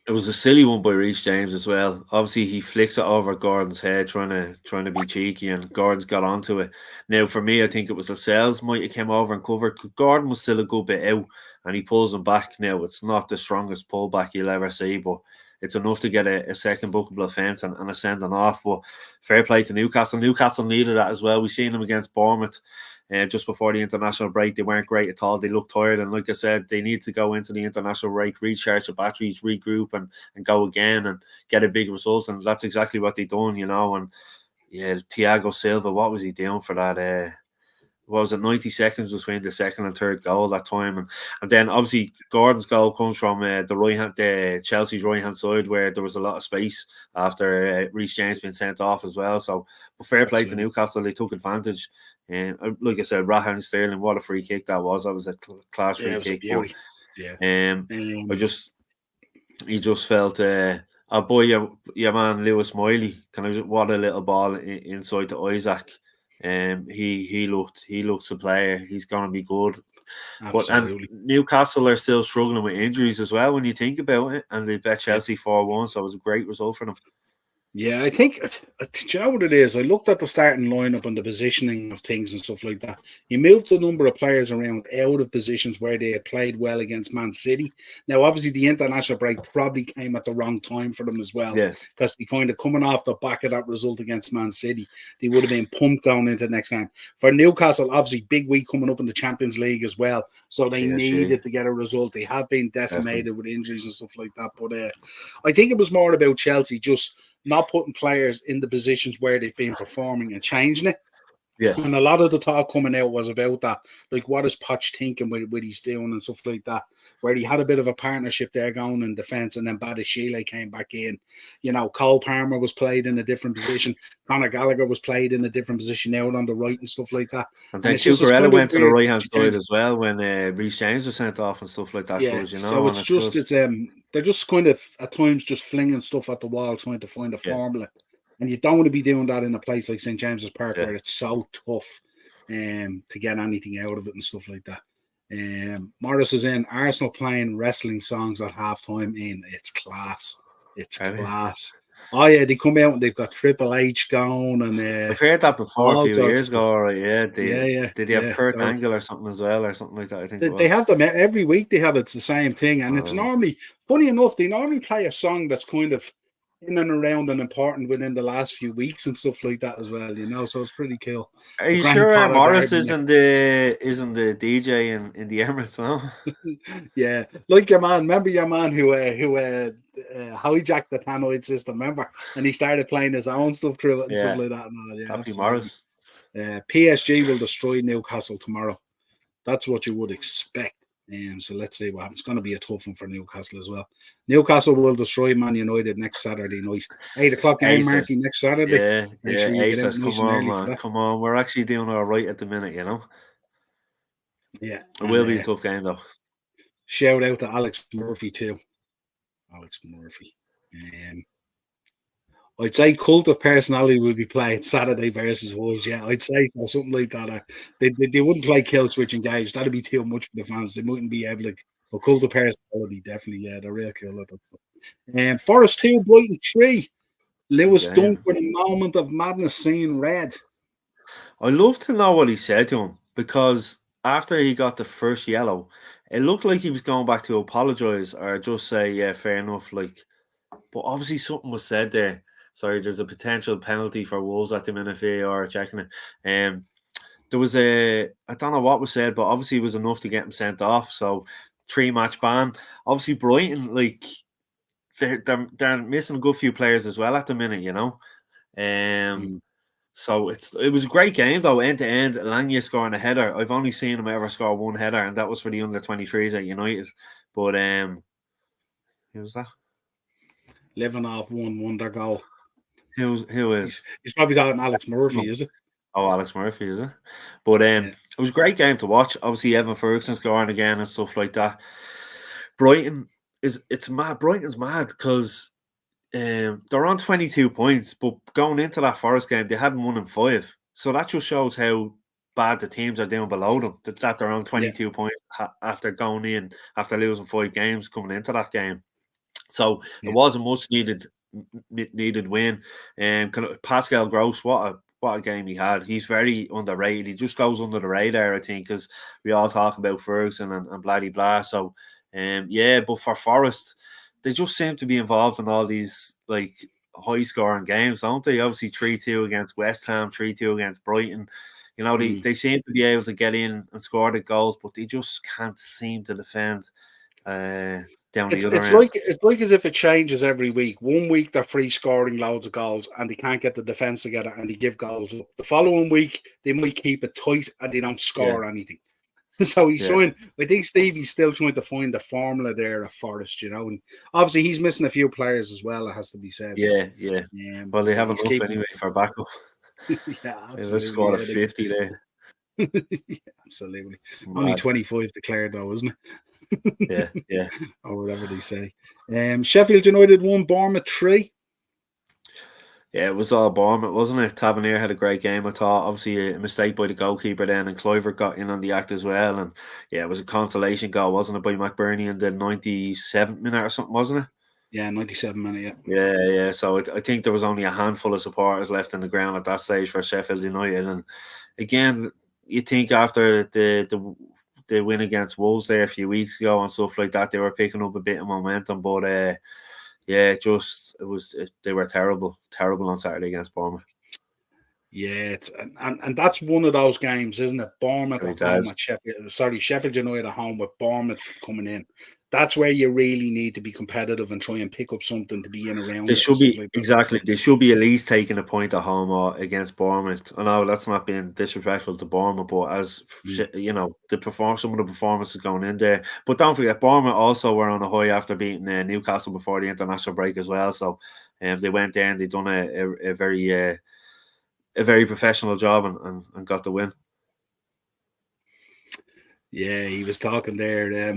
It was a silly one by Reece James as well. Obviously, he flicks it over Gordon's head, trying to be cheeky, and Gordon's got onto it. Now, for me, I think it was Lascelles might have came over and covered. Gordon was still a good bit out, and he pulls him back. Now, it's not the strongest pullback you'll ever see, but it's enough to get a second bookable offence and a sending off. But fair play to Newcastle. Newcastle needed that as well. We've seen them against Bournemouth. Just before the international break, they weren't great at all. They looked tired, and like I said, they need to go into the international break, recharge the batteries, regroup, and go again and get a big result. And that's exactly what they done, you know. And Thiago Silva, what was he doing for that? What was it, 90 seconds between the second and third goal that time, and then obviously Gordon's goal comes from the Chelsea's right hand side, where there was a lot of space after Reece James being sent off as well. So, but fair play to Newcastle, they took advantage. And like I said, Raheem Sterling, what a free kick that was! That was a class free kick. He just felt. Oh boy, your man Lewis Miley. What a little ball inside to Isaac. He looks a player. He's gonna be good. Absolutely. And Newcastle are still struggling with injuries as well when you think about it, and they bet Chelsea 4-1, so it was a great result for them. Yeah, I think, do you know what it is? I looked at the starting lineup and the positioning of things and stuff like that. You moved the number of players around out of positions where they had played well against Man City. Now, obviously, the international break probably came at the wrong time for them as well, because they kind of coming off the back of that result against Man City, they would have been pumped going into the next game. For Newcastle, obviously, big week coming up in the Champions League as well, so they needed to get a result. They have been decimated with injuries and stuff like that, but I think it was more about Chelsea just not putting players in the positions where they've been performing and changing it. Yeah. And a lot of the talk coming out was about that. Like, what is Poch thinking with he's doing and stuff like that, where he had a bit of a partnership there going in defence, and then Badiashile came back in. You know, Cole Palmer was played in a different position. Conor Gallagher was played in a different position out on the right and stuff like that. And then Cucurella went to the right-hand side as well when Reece James was sent off and stuff like that. Yeah, so it's just, they're just kind of, at times, just flinging stuff at the wall, trying to find a formula. And you don't want to be doing that in a place like St. James's Park where it's so tough to get anything out of it and stuff like that. Morris is in. Arsenal playing wrestling songs at halftime in. It's class. It's class. Oh, yeah, they come out and they've got Triple H going. And I've heard that before a few years ago. Right? Yeah. Did they have Kurt Angle or something as well, or something like that? I think they have them every week. They have it's the same thing. And it's normally, funny enough, they normally play a song that's kind of in and around and important within the last few weeks and stuff like that as well, so it's pretty cool. Are you sure Morris isn't the DJ in the Emirates now? Yeah, like your man. Remember your man who hijacked the Tannoid system, remember? And he started playing his own stuff through it and stuff like that. No, yeah, Happy Morris. PSG will destroy Newcastle tomorrow. That's what you would expect. So let's see what happens. It's going to be a tough one for Newcastle as well. Newcastle will destroy Man United next Saturday night. 8 o'clock game, Marky, next Saturday. Make sure you get out nice and early for that. Come on, we're actually doing all right at the minute, Yeah. It will be a tough game, though. Shout out to Alex Murphy, too. Alex Murphy. I'd say Cult of Personality will be playing Saturday versus Wolves. Yeah, I'd say so, something like that. They wouldn't play Kill Switch Engage. That'd be too much for the fans. They wouldn't be able to. But Cult of Personality, definitely. Yeah, they're real cool at that. Forest 2, Brighton 3. Lewis Dunk with a moment of madness, seeing red. I'd love to know what he said to him, because after he got the first yellow, it looked like he was going back to apologise or just say, yeah, fair enough. But obviously something was said there. Sorry, there's a potential penalty for Wolves at the minute, VAR checking it. There was I don't know what was said, but obviously it was enough to get him sent off. So 3-match ban. Obviously Brighton, they're missing a good few players as well at the minute, So it was a great game though, end to end. Lange scoring a header. I've only seen him ever score one header, and that was for the under-23s at United. But who was that? Living off one wonder goal. Who is? He's probably talking Alex Murphy, is it? Oh, Alex Murphy, is it? But it was a great game to watch. Obviously, Evan Ferguson scoring again and stuff like that. It's mad. Brighton's mad because they're on 22 points, but going into that Forest game, they hadn't won in 5. So that just shows how bad the teams are doing below them. That they're on 22 points after going in, after losing 5 games coming into that game. So it was a much needed win. Pascal Gross, what a game he had. He's very underrated. He just goes under the radar, I think, because we all talk about Ferguson and blah blah. So but for Forest, they just seem to be involved in all these high scoring games, don't they? Obviously 3-2 against West Ham, 3-2 against Brighton. They seem to be able to get in and score the goals, but they just can't seem to defend down the other end. It's like as if it changes every week. 1 week they're free scoring loads of goals and they can't get the defense together and they give goals up. The following week they might keep it tight and they don't score anything. So he's trying. I think Stevie's still trying to find the formula there at Forest, and obviously he's missing a few players as well. It has to be said. Well, they have enough anyway for backup. Yeah, absolutely. They've scored 50 there. Absolutely. Only 25 declared though, isn't it? Yeah. Or whatever they say. Sheffield United 1, Bournemouth 3. Yeah, it was all Bournemouth, wasn't it? Tavernier had a great game, I thought. Obviously, a mistake by the goalkeeper then, and Kluivert got in on the act as well. And yeah, it was a consolation goal, wasn't it, by McBurney in the 97th minute or something, wasn't it? Yeah, 97 minute, yeah. So I think there was only a handful of supporters left in the ground at that stage for Sheffield United. And again, you think after the win against Wolves there a few weeks ago and stuff like that, they were picking up a bit of momentum, but they were terrible on Saturday against Bournemouth. Yeah, and that's one of those games, isn't it? Bournemouth at home at Sheffield. Sorry, Sheffield United at home with Bournemouth coming in. That's where you really need to be competitive and try and pick up something to be in around. They should be exactly. They should be at least taking a point at home or against Bournemouth. I know that's not being disrespectful to Bournemouth, but as some of the performances going in there. But don't forget, Bournemouth also were on a high after beating Newcastle before the international break as well. So they went there and they done a very professional job and got the win. Yeah, he was talking there.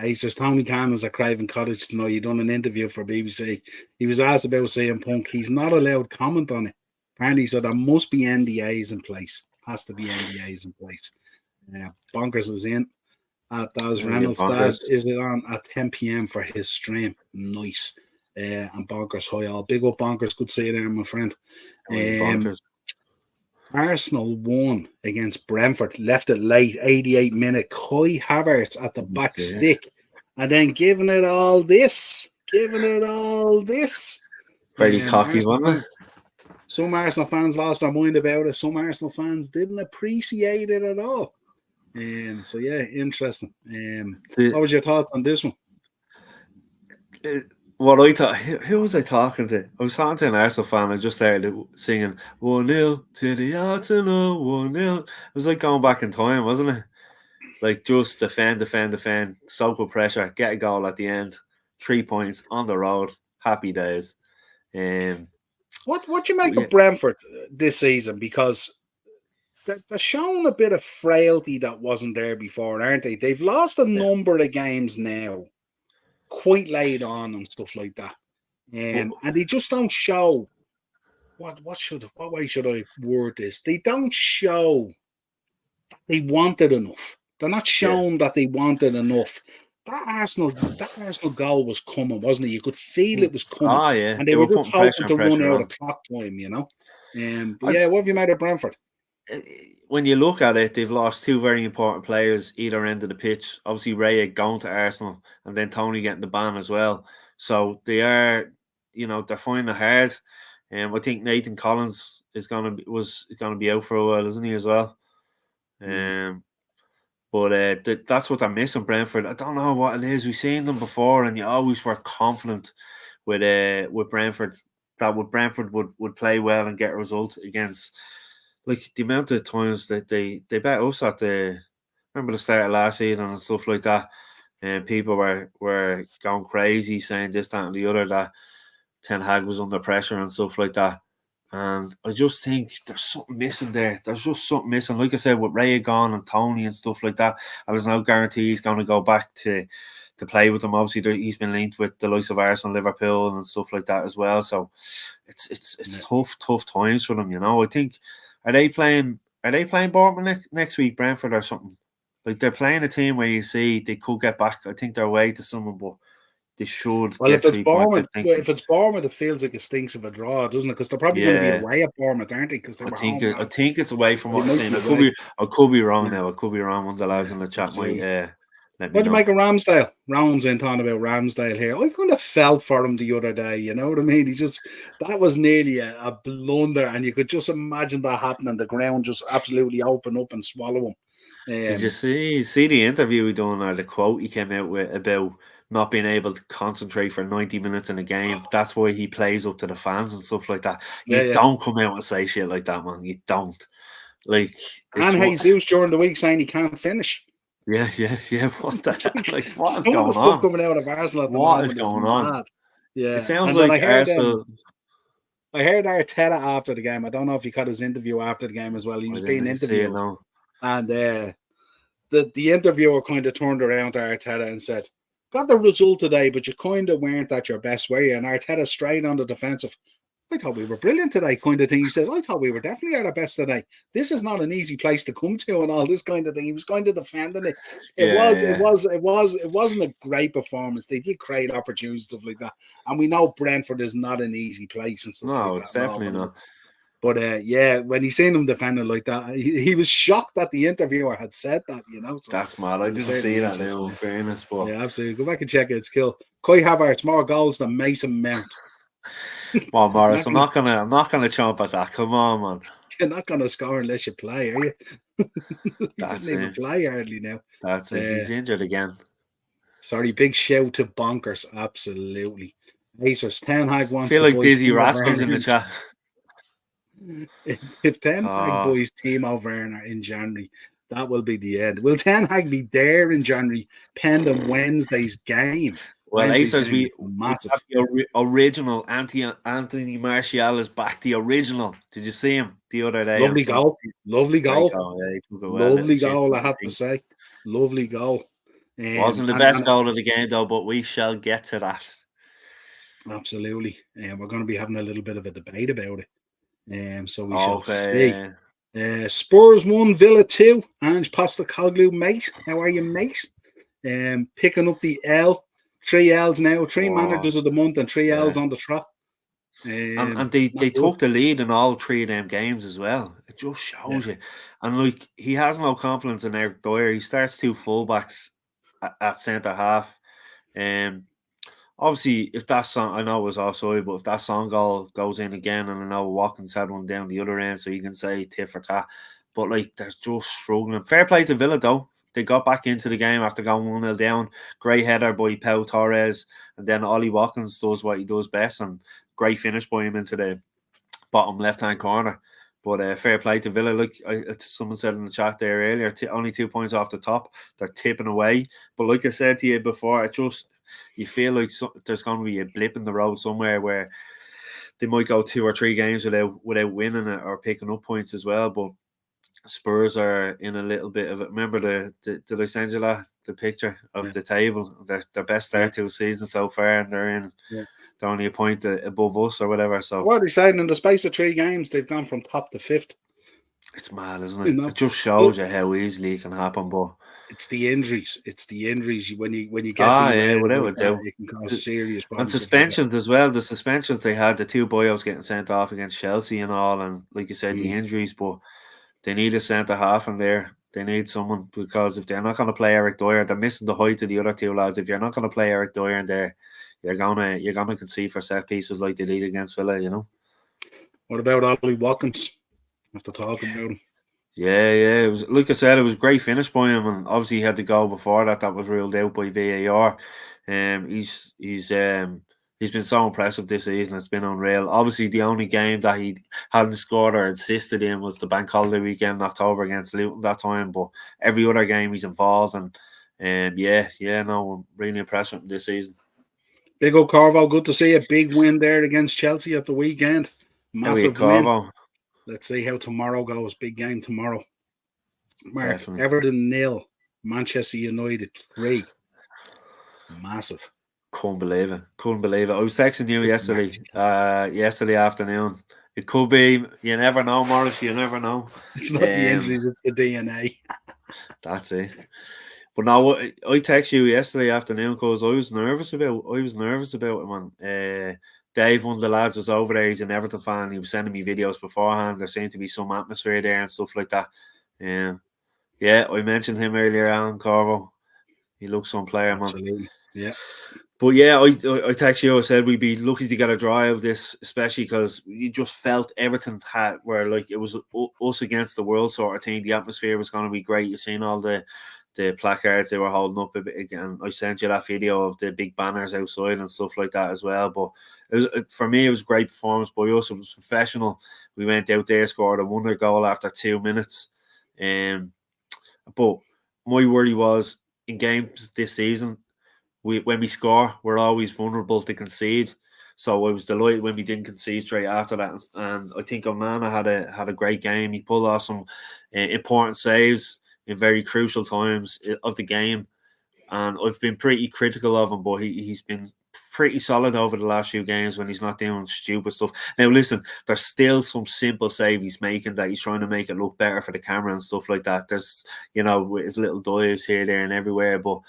He says Tony Khan was at Craven Cottage tonight. He done an interview for BBC. He was asked about CM Punk. He's not allowed comment on it. Apparently, he said there must be NDAs in place. Has to be NDAs in place. Bonkers is in at Daz Reynolds. Daz is it on at 10 p.m. for his stream. Nice. And Bonkers high all. Big up Bonkers. Good to see you there, my friend. Arsenal won against Brentford, left it late, 88 minute. Kai Havertz at the back stick, and then giving it all this. Very cocky, wasn't it? Some Arsenal fans lost their mind about it. Some Arsenal fans didn't appreciate it at all. So yeah, interesting. What was your thoughts on this one? What I thought, who was I talking to? I was talking to an Arsenal fan. I just started singing 1-0 to the Arsenal, 1-0. It was like going back in time, wasn't it? Like just defend, soak up pressure, get a goal at the end, 3 points on the road, happy days. What do you make of Brentford this season? Because they're showing a bit of frailty that wasn't there before, aren't they? They've lost a number of games now, quite late on and stuff like that. And they just don't show what way should I word this? They don't show that they wanted enough. They're not shown that they wanted enough. That Arsenal goal was coming, wasn't it? You could feel it was coming. Oh, yeah. And they were just hoping to run out of clock time, you know. But yeah, what have you made of Brentford? When you look at it, they've lost two very important players either end of the pitch. Obviously, Raya going to Arsenal, and then Tony getting the ban as well. So they are, they're finding it hard. I think Nathan Collins was going to be out for a while, isn't he, as well? But that's what they're missing, Brentford. I don't know what it is. We've seen them before, and you always were confident with Brentford that Brentford would play well and get a result against. Like the amount of times that they bet us at remember the start of last season and stuff like that, and people were going crazy saying this, that, and the other, that Ten Hag was under pressure and stuff like that. And I just think there's something missing there. There's just something missing. Like I said, with Raya gone and Tony and stuff like that, there's no guarantee he's going to go back to play with them. Obviously, he's been linked with the likes of Arsenal, Liverpool, and stuff like that as well. So it's tough times for them. I think. Are they playing Bournemouth next week, Brentford, or something? Like they're playing a team where you see they could get back. I think they're away to someone, but they should. Well, if it's Bournemouth, it feels like it stinks of a draw, doesn't it? Because they're probably going to be away at Bournemouth, aren't they? Because I think it's away from what I'm saying. I could be wrong now. I could be wrong. One of the lads in the chat might. What do you make of Ramsdale? Rounds in talking about Ramsdale here. I kind of felt for him the other day, you know what I mean? That was nearly a blunder, and you could just imagine that happening. The ground just absolutely open up and swallow him. Did you see the interview he done, or the quote he came out with about not being able to concentrate for 90 minutes in a game? That's why he plays up to the fans and stuff like that. You don't come out and say shit like that, man. You don't. Like, and Jesus during the week saying he can't finish. Yeah. What the heck? Like, what is going on? The stuff coming out of Arsenal at the what moment is going on? Mad. Yeah, it sounds like Arsenal. I heard Arteta after the game. I don't know if he got his interview after the game as well. He was being interviewed, and the interviewer kind of turned around to Arteta and said, "Got the result today, but you kind of weren't at your best, were you?" And Arteta straight on the defensive. I thought we were brilliant today, kind of thing. He said, I thought we were definitely at our best today. This is not an easy place to come to and all this kind of thing. He was kind of defending it. It wasn't a great performance. They did create opportunities, stuff like that. And we know Brentford is not an easy place and stuff like that. No, it's definitely not. But when he seen him defending like that, he was shocked that the interviewer had said that, So that's mad. I didn't see that now, in fairness. But yeah, absolutely. Go back and check it. It's cool. Kai Havertz, more goals than Mason Mount. Come on, Morris. I'm not gonna chomp at that. Come on, man. You're not gonna score unless you play, are you? He doesn't even play hardly now. That's it. He's injured again. Sorry, big shout to Bonkers. Absolutely. Acers, Ten Hag wants I feel like Busy Rascals in the chat. If Ten Hag boys Timo Werner in January, that will be the end. Will Ten Hag be there in January, pending Wednesday's game? Well, Acers, we have the original Anthony Martial is back. The original. Did you see him the other day? Lovely goal. Lovely goal. Lovely goal, I have to say. Lovely goal. Wasn't the best goal of the game, though, but we shall get to that. Absolutely. And we're going to be having a little bit of a debate about it. So we shall see. Spurs 1, Villa 2. Ange Postecoglou, mate. How are you, mate? Picking up the L. 3 L's now, 3 managers of the month and 3 L's on the trot. And they took the lead in all 3 of them games as well. It just shows you. And like, he has no confidence in Eric Dyer. He starts 2 fullbacks at centre half. obviously, if that song, I know it was offside, but if that song goal goes in again, and I know Watkins had one down the other end, so you can say tit for tat. But like, they're just struggling. Fair play to Villa though. They got back into the game after going 1-0 down. Great header by Pau Torres, and then Ollie Watkins does what he does best, and great finish by him into the bottom left-hand corner. But fair play to Villa. Like someone said in the chat there earlier, only 2 points off the top. They're tipping away. But like I said to you before, you feel like there's going to be a blip in the road somewhere where they might go 2 or 3 games without winning it or picking up points as well. But Spurs are in a little bit of it. Remember did I send you the picture of the table? Their best start to a season so far, and they're in. Yeah. They're only a point above us or whatever. So what are they saying? In the space of 3 games, they've gone from top to 5th. It's mad, isn't it? It just shows you how easily it can happen. But it's the injuries. It's the injuries when you get whatever like that, it can cause serious problems. And suspensions as well. The suspensions they had, the 2 boyos getting sent off against Chelsea and all, and like you said, the injuries. But they need a centre half in there. They need someone, because if they're not going to play Eric Dyer, they're missing the height of the other 2 lads. If you're not going to play Eric Dyer in there, you're gonna concede for set pieces like they did against Villa, you know. What about Ollie Watkins? Have to talk about him. Yeah. It was, like I said, it was a great finish by him, and obviously he had the goal before that was ruled out by VAR. He's been so impressive this season. It's been unreal. Obviously, the only game that he hadn't scored or assisted in was the bank holiday weekend in October against Luton that time. But every other game he's involved, and I'm really impressed with him this season. Big old Carvo, good to see a big win there against Chelsea at the weekend. Massive win. Let's see how tomorrow goes. Big game tomorrow. Mark, definitely. Everton 0, Manchester United 3. Massive. Couldn't believe it. I was texting you yesterday afternoon. It could be. You never know, Morris. You never know. It's not the injury, it's the DNA. That's it. But no, I texted you yesterday afternoon because I was nervous about it, man. Dave, one of the lads, was over there. He's an Everton fan. He was sending me videos beforehand. There seemed to be some atmosphere there and stuff like that. Yeah, I mentioned him earlier, Alan Carvo. He looks some player, man. Absolutely. Yeah. But yeah, I texted you. I said we'd be lucky to get a draw out of this, especially because you just felt Everton where like it was us against the world sort of thing. The atmosphere was going to be great. You've seen all the placards they were holding up again. I sent you that video of the big banners outside and stuff like that as well. But for me, it was a great performance by us. It was professional. We went out there, scored a wonder goal after 2 minutes. But my worry was in games this season, when we score, we're always vulnerable to concede. So I was delighted when we didn't concede straight after that. And I think Onana had a great game. He pulled off some important saves in very crucial times of the game, and I've been pretty critical of him, but he's been pretty solid over the last few games when he's not doing stupid stuff. Now listen, there's still some simple save he's making that he's trying to make it look better for the camera and stuff like that. There's, with his little dives here, there and everywhere, but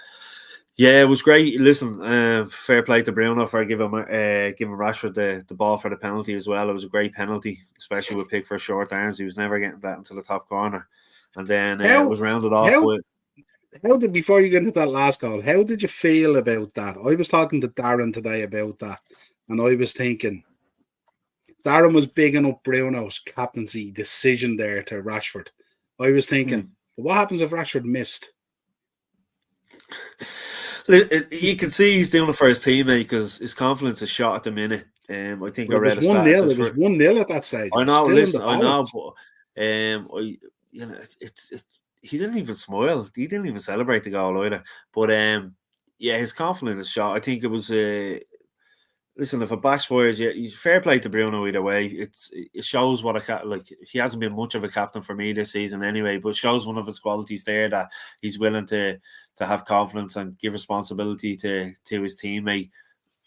yeah, it was great. Listen, fair play to Bruno for giving Rashford the ball for the penalty as well. It was a great penalty, especially with Pickford's short arms. He was never getting that into the top corner. And then it was rounded off with... Before you get into that last goal, how did you feel about that? I was talking to Darren today about that, and I was thinking, Darren was bigging up Bruno's captaincy decision there to Rashford. I was thinking, what happens if Rashford missed? You can see he's doing it for his teammate because his confidence is shot at the minute. I think I read 1-0. It was 1-0 at that stage. I know, but he didn't even smile. He didn't even celebrate the goal either. But his confidence is shot. I think it was listen, if a backfires, fair play to Bruno either way. It shows what he hasn't been much of a captain for me this season anyway, but it shows one of his qualities there, that he's willing to have confidence and give responsibility to his teammate.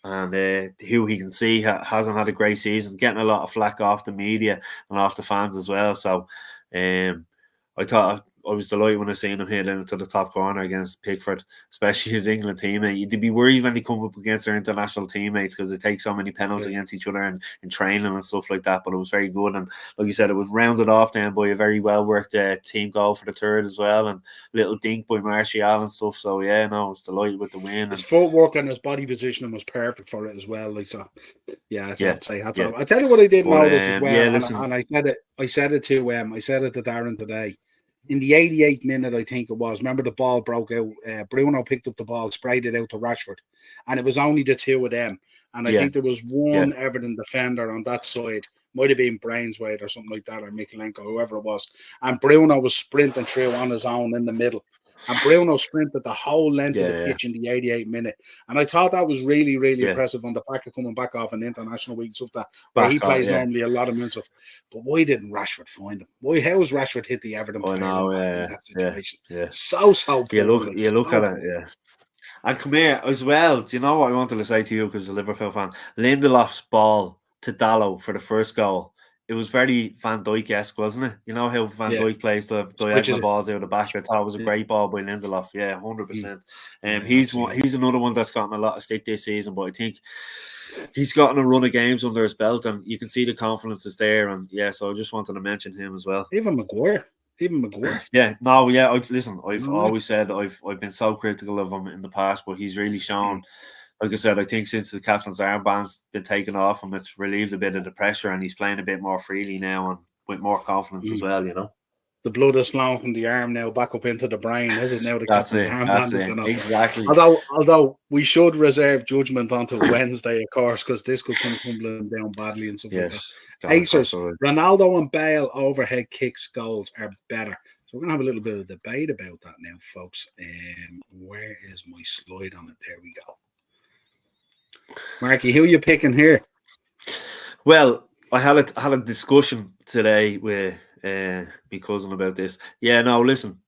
And who he can see hasn't had a great season, getting a lot of flack off the media and off the fans as well. So I thought was delighted when I seen him hit into the top corner against Pickford, especially his England teammate. You'd be worried when they come up against their international teammates because they take so many penalties against each other and in training and stuff like that. But it was very good, and like you said, it was rounded off then by a very well worked team goal for the third as well, and little dink by Martial and stuff. So yeah, no, I was delighted with the win. His footwork and his body positioning was perfect for it as well. Like so, yeah. So I'd say hats off. I tell you what I did notice as well, and I said it. I said it to Darren today. In the 88th minute, I think it was. Remember, the ball broke out. Bruno picked up the ball, sprayed it out to Rashford, and it was only the two of them. And I think there was one Everton defender on that side. Might have been Brainswade or something like that, or Mikalenko, whoever it was. And Bruno was sprinting through on his own in the middle. And Bruno sprinted the whole length of the pitch in the 88th minute. And I thought that was really, really impressive on the back of coming back off an international week, stuff that where he plays normally a lot of minutes of. But why didn't Rashford find him? Why? How was Rashford hit the Everton player in that situation? So you look at it, And come here as well. Do you know what I wanted to say to you because a Liverpool fan? Lindelof's ball to Dalot for the first goal. It was very Van Dijk-esque, wasn't it? You know how Van Dijk plays the diagonal balls out of the back. I thought it was a great ball by Lindelof. Yeah, 100%. He's another one that's gotten a lot of stick this season, but I think he's gotten a run of games under his belt, and you can see the confidence is there. And so I just wanted to mention him as well. Even Maguire. I've always said I've been so critical of him in the past, but he's really shown. Like I said, I think since the captain's armband's been taken off him, it's relieved a bit of the pressure, and he's playing a bit more freely now and with more confidence as well. You know, the blood is flowing from the arm now back up into the brain, is it now? The captain's armband. Exactly. Although we should reserve judgment until Wednesday, of course, because this could come tumbling down badly and stuff like that. Pacers, Ronaldo and Bale overhead kicks goals are better. So we're going to have a little bit of debate about that now, folks. Where is my slide on it? There we go. Marky, who are you picking here? Well, I had a discussion today with my cousin about this. Yeah, no, listen.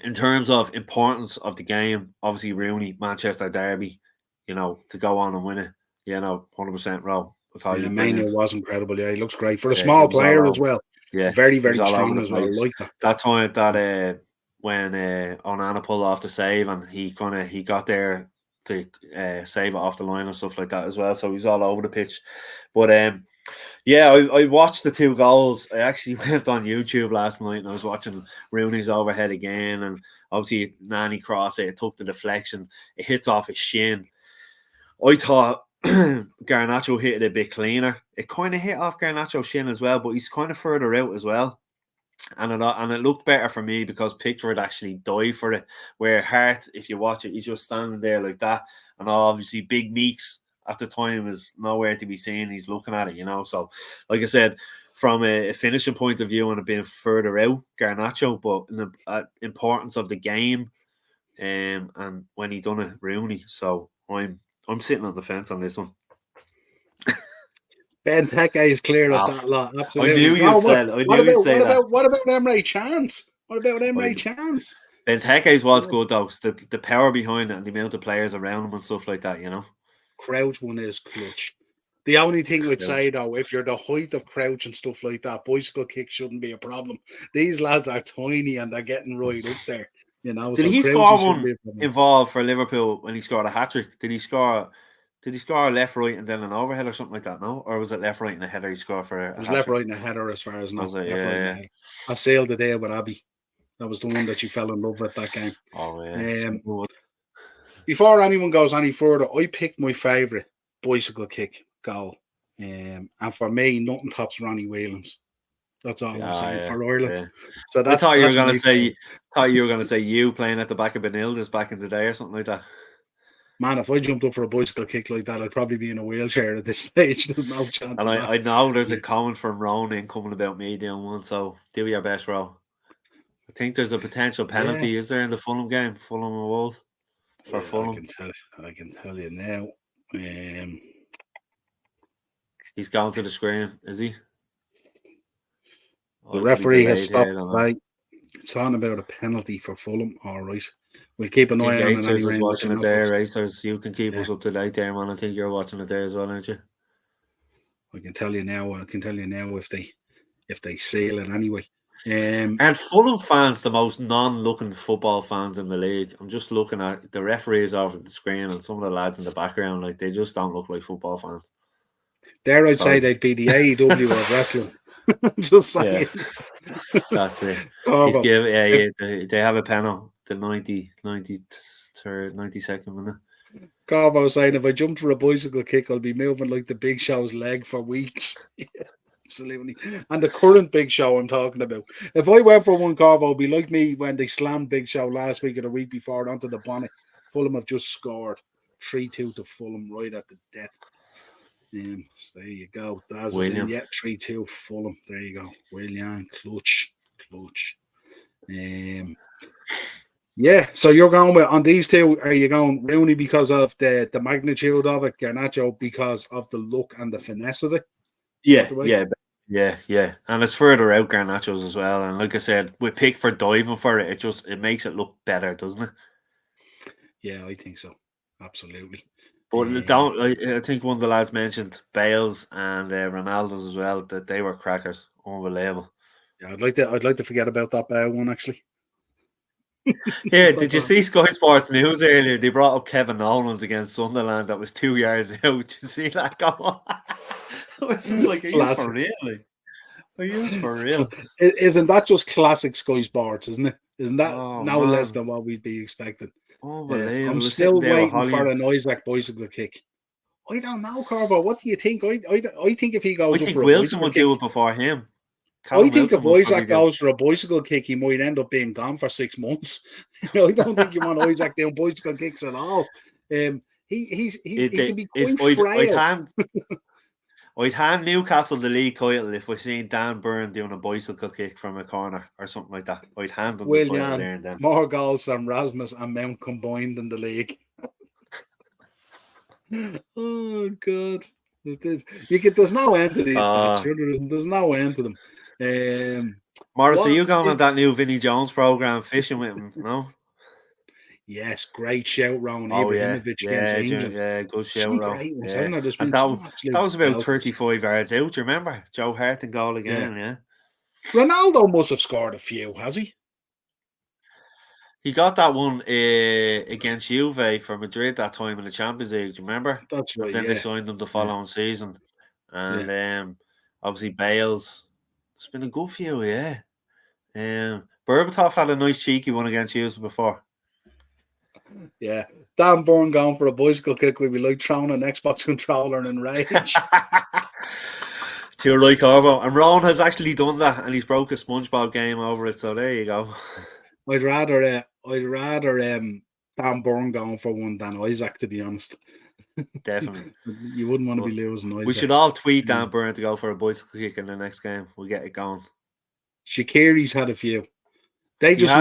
In terms of importance of the game, obviously Rooney, Manchester derby, to go on and win it. 100% Rowe. Manu was incredible. Yeah, he looks great for a small player as well. Yeah, very, very strong as well. I like that. That time that when Onana pulled off the save and he got there to save it off the line and stuff like that as well. So he's all over the pitch. But I watched the two goals. I actually went on YouTube last night and I was watching Rooney's overhead again, and obviously Nani cross it took the deflection. It hits off his shin. I thought Garnacho hit it a bit cleaner. It kind of hit off Garnacho's shin as well, but he's kind of further out as well. And it looked better for me because Pickford actually dived for it. Where Hart, if you watch it, he's just standing there like that. And obviously Big Meeks at the time is nowhere to be seen. He's looking at it, So, like I said, from a finishing point of view and a bit further out, Garnacho, but in the importance of the game, and when he done it, Rooney. So I'm sitting on the fence on this one. Benteke is clear of that lot. Absolutely. I knew you'd say that. What about Emre Chance? Benteke's was good though. The power behind it and the amount of players around him and stuff like that, Crouch one is clutch. The only thing I'd say though, if you're the height of Crouch and stuff like that, bicycle kick shouldn't be a problem. These lads are tiny and they're getting right up there. Did he score one involved for Liverpool when he scored a hat-trick? Did he score a left, right, and then an overhead or something like that? No, or was it left, right, and a header? He scored for it was left, right, and a header as far as now. I sailed the day with Abby. That was the one that she fell in love with that game. Oh yeah. Before anyone goes any further, I picked my favourite bicycle kick goal, and for me, nothing tops Ronnie Whelan's. That's all I'm saying for Ireland. Yeah. So that's. I thought you were going to say you playing at the back of Benilda's back in the day or something like that. Man, if I jumped up for a bicycle kick like that, I'd probably be in a wheelchair at this stage. There's no chance. And I know there's a comment from Ronan coming about me doing one, so do your best, Ro. I think there's a potential penalty, is there, in the Fulham game? Fulham and Wolves? For Fulham. I can tell you now. He's gone to the screen, is he? The referee has stopped play. It's on about a penalty for Fulham. All right. We'll keep an eye on it. Anyway, watching it there, Racers. You can keep us up to date there, man. I think you're watching it there as well, aren't you? I can tell you now if they seal it anyway. And Fulham fans, the most non-looking football fans in the league. I'm just looking at the referees over the screen and some of the lads in the background. Like, they just don't look like football fans. There, I'd say they'd be the AEW of wrestling. Just saying. Yeah. That's it. He's they have a panel, the 92nd minute. Carvo was saying, if I jump for a bicycle kick, I'll be moving like the Big Show's leg for weeks. Yeah, absolutely. And the current Big Show I'm talking about. If I went for one, Carvo, it'd be like me when they slammed Big Show last week or the week before onto the bonnet. Fulham have just scored 3-2 to Fulham right at the death. So there you go. Daz is in, 3-2 Fulham. There you go. William, clutch. Yeah, so you're going with, on these two, are you going Rooney because of the magnitude of it, Garnacho because of the look and the finesse of it? Yeah. And it's further out Garnacho's as well. And like I said, with Pickford diving for it, it makes it look better, doesn't it? Yeah, I think so. Absolutely. But I think one of the lads mentioned Bales and Ronaldo's as well, that they were crackers. Unbelievable. Yeah, I'd like to forget about that Bale one actually. Yeah, did you see Sky Sports News earlier? They brought up Kevin Nolan against Sunderland that was 2 years out. Did you see that go on? It was just like, are you for real? Are you for real? Isn't that just classic Sky Sports, isn't it? Isn't that less than what we'd be expecting? Unbelievable. I'm still waiting for an Isaac bicycle kick. I don't know, Carbo. What do you think? I think if he goes up for a Wilson bicycle would kick, do it before him. I think if Isaac goes for a bicycle kick, he might end up being gone for 6 months. I don't think you want Isaac doing bicycle kicks at all. He can be quite frail. I'd hand Newcastle the league title if we're seeing Dan Burn doing a bicycle kick from a corner or something like that. I'd hand them the title there and then. More goals than Rasmus and Mount combined in the league. Oh God. There's no end to these stats. Sure, there's no end to them. Morris, are you going on that new Vinnie Jones program, fishing with him? No. Yes, great shout, Ron Ibrahimovic against England. Yeah, good shout, Ron. That was about 35 yards out. Do you remember Joe Hart and goal again? Yeah. Ronaldo must have scored a few, has he? He got that one against Juve for Madrid that time in the Champions League. Do you remember? That's right. Then they signed him the following season, and obviously Bales. It's been a good few, yeah. Berbatov had a nice cheeky one against Juve before. Yeah, Dan Burn going for a bicycle kick would be like throwing an Xbox controller in rage. Too right, Corvo. And Ron has actually done that, and he's broke a SpongeBob game over it. So there you go. I'd rather Dan Burn going for one than Isaac, to be honest. Definitely. You wouldn't want to be losing Isaac. We should all tweet Dan Burn to go for a bicycle kick in the next game. We'll get it going. Shaqiri's had a few. They just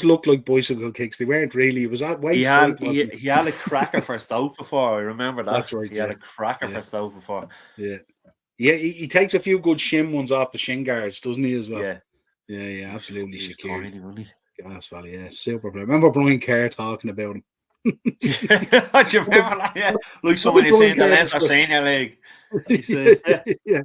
looked like bicycle kicks. They weren't really. It was at waist height. He had a cracker for Stoke before. I remember that. That's right. He had a cracker for Stoke before. Yeah. He takes a few good shin ones off the shin guards, doesn't he, as well? Yeah, absolutely. Shaqiri. Gas Valley, yeah, super player. Remember Brian Kerr talking about him? Do you remember that? Yeah, like someone who's in the Leinster Senior League. Yeah.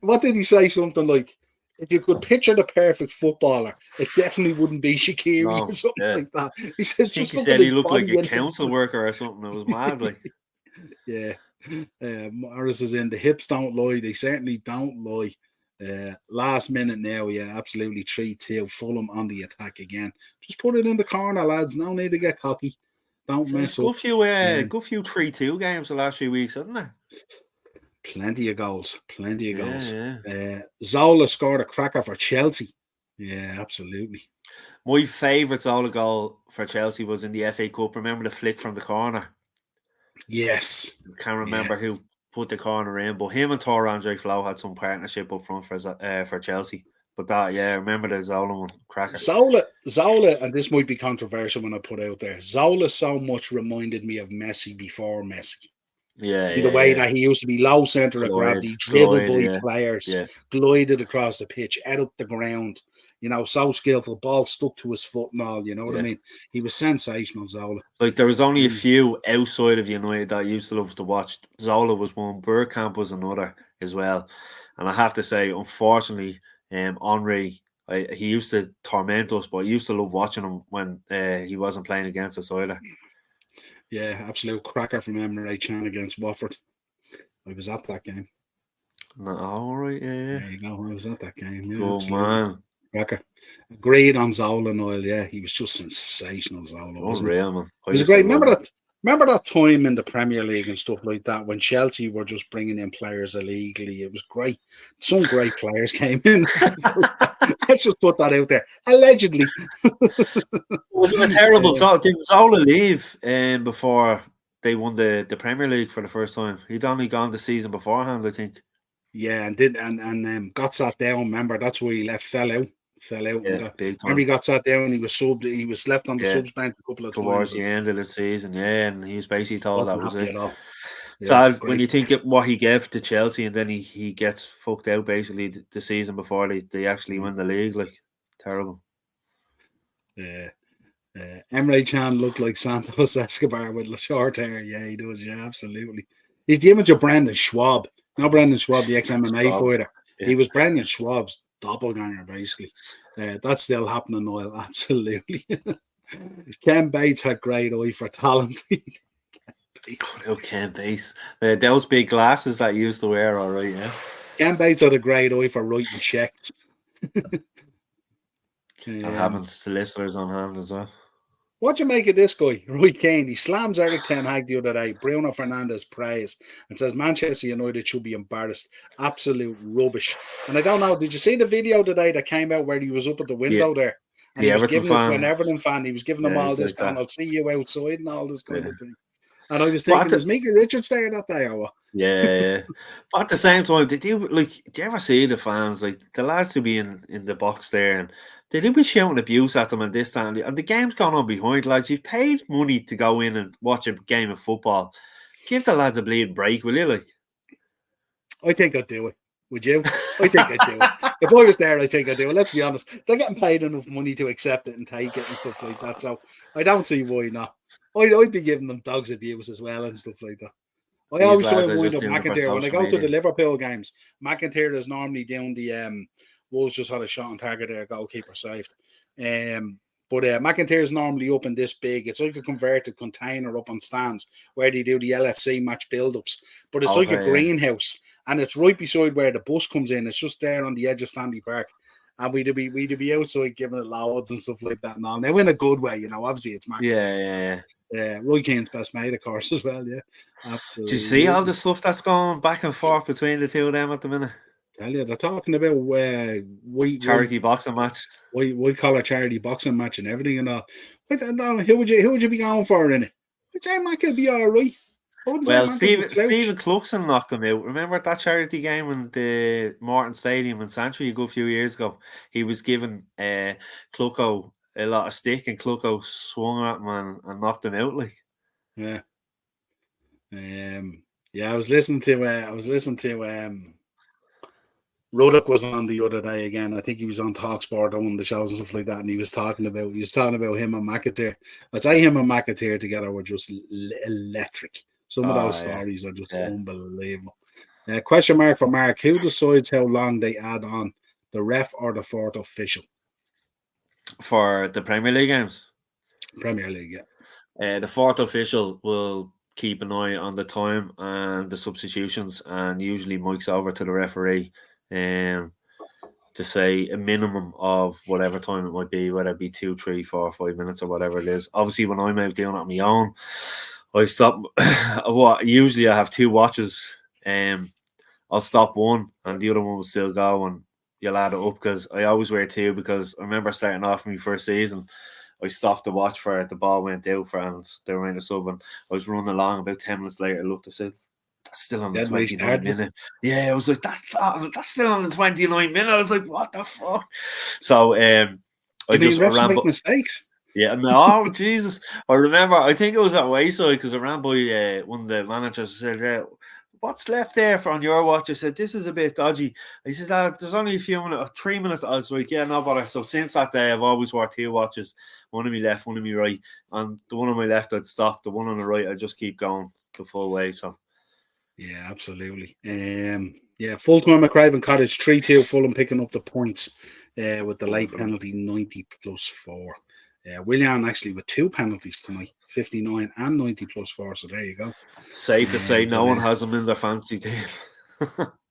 What did he say? Something like, if you could picture the perfect footballer, it definitely wouldn't be Shaqiri or something like that. He says, he said he looked like a council worker or something. It was mad, like. Yeah. Morris is in. The hips don't lie. They certainly don't lie. Last minute now, absolutely 3-2. Fulham on the attack again. Just put it in the corner, lads. No need to get cocky. Don't mess up. Good few 3-2 games the last few weeks, hasn't there? Plenty of goals. Zola scored a cracker for Chelsea. Yeah, absolutely. My favourite Zola goal for Chelsea was in the FA Cup. Remember the flick from the corner? Yes. I can't remember who put the corner in, but him and Tor Andre Flo had some partnership up front for Chelsea. But remember the Zola one, cracker. Zola, and this might be controversial when I put out there. Zola so much reminded me of Messi before Messi. In the way that he used to be low centre of gravity, dribbled by players, glided across the pitch, out up the ground. You know, so skillful, ball stuck to his foot and all, you know what I mean? He was sensational, Zola. Like, there was only a few outside of United that I used to love to watch. Zola was one, Bergkamp was another as well. And I have to say, unfortunately, Henry, he used to torment us, but I used to love watching him when he wasn't playing against us either. Yeah, absolute cracker from Emre Can against Watford. I was at that game. No, all right, yeah. There you go. I was at that game. Yeah, Good absolutely. man. Cracker. Agreed on Zola, Niall. Yeah, he was just sensational, Zola, wasn't he? Unreal, man. It was great. Remember that time in the Premier League and stuff like that when Chelsea were just bringing in players illegally? It was great. Some great players came in. Let's just put that out there. Allegedly. Was it a terrible did Zola leave before they won the Premier League for the first time? He'd only gone the season beforehand, I think. Yeah, and got sat down. Remember, that's where he left. Fell out. Yeah, big time. Remember, he got sat down. He was subbed. He was left on the subs bench a couple of times towards the end of the season. Yeah, and he was basically told that was it. Yeah, so when you think of what he gave to Chelsea, and then he gets fucked out basically the season before they actually win the league, like terrible. Yeah. Emre Can looked like Santos Escobar with short hair. Yeah, he does. Yeah, absolutely. He's the image of Brendan Schwab. You know Brendan Schwab, the ex-MMA fighter. Yeah. He was Brendan Schwab's doppelganger, basically. That's still happening, Niall. Absolutely. Ken Bates had great eye for talent. Ken Bates. Those big glasses that he used to wear, all right, yeah. Ken Bates had a great eye for writing checks. And having solicitors on hand as well. What do you make of this guy, Roy Keane? He slams Eric Ten Hag the other day. Bruno Fernandes prays and says Manchester United should be embarrassed. Absolute rubbish. And I don't know, did you see the video today that came out where he was up at the window there? And he was giving an Everton fan, he was giving them all this kind of, I'll see you outside and all this kind of thing. And I was thinking, is Mickey Richards there that day or what? Yeah. But at the same time, do you ever see the fans, like the lads who be in the box there, and they do be shouting abuse at them and this, that, and the game's gone on behind, lads. You've paid money to go in and watch a game of football. Give the lads a bleeding break, will you? Like, I think I'd do it. Would you? I think I'd do it. If I was there, I think I'd do it. Let's be honest. They're getting paid enough money to accept it and take it and stuff like that. So I don't see why not. I'd be giving them dogs abuse as well and stuff like that. I always try and wind up McIntyre. When I go to the Liverpool games, McIntyre is normally down the Wolves just had a shot on target there, goalkeeper saved. But McIntyre is normally up in this big. It's like a converted container up on stands where they do the LFC match build-ups. But it's like a greenhouse. And it's right beside where the bus comes in. It's just there on the edge of Stanley Park. And we'd be outside giving it loads and stuff like that and all. Now in a good way, you know. Obviously, it's McIntyre. Yeah. Roy Keane's best mate, of course, as well. Yeah, absolutely. Do you see all the stuff that's going back and forth between the two of them at the minute? Tell you, they're talking about charity boxing match. We call a charity boxing match and everything and all. I don't know, who would you be going for in it? I'd say Mac will be all right. Well, Stephen Cluxon knocked him out. Remember that charity game in the Morton Stadium in Santry a few years ago? He was giving Clucko a lot of stick, and Clucko swung at him and knocked him out. Like, yeah. I was listening to Ruddock was on the other day again. I think he was on TalkSport on one of the shows and stuff like that, and he was talking about him and McIntyre. I'd say him and McIntyre together were just electric. Some of those stories are just unbelievable. Question mark for Mark: who decides how long they add on, the ref or the fourth official? For the Premier League games? Premier League, yeah. The fourth official will keep an eye on the time and the substitutions, and usually mics over to the referee to say a minimum of whatever time it might be, whether it be 2, 3, 4, 5 minutes or whatever it is. Obviously, when I'm out doing it on my own, I stop. Usually I have 2 watches. I'll stop one and the other one will still go, and you'll add it up, because I always wear 2, because I remember starting off my first season, I stopped the watch for it, the ball went out for and they were in the sub, and I was running along. About 10 minutes later, I looked, I said, that's still on the 29 minute. Yeah, I was like, that's still on the 29 minute. I was like, what the fuck? So I just make mistakes. Yeah, no, Jesus. I remember, I think it was at Wayside, because I ran by one of the managers and said, what's left there on your watch? I said, this is a bit dodgy. He said, there's only a few minutes, 3 minutes. I was like, yeah, no bother. So since that day, I've always wore 2 watches, one on my left, one on my right. And the one on my left, I'd stop. The one on the right, I'd just keep going the full way. So Yeah, absolutely. Full-time at Craven Cottage, 3-2 Fulham picking up the points with the late penalty, 90 plus 4. Willian actually with 2 penalties tonight, 59 and 90 plus 4. So there you go. Safe to say, no one has them in their fancy team.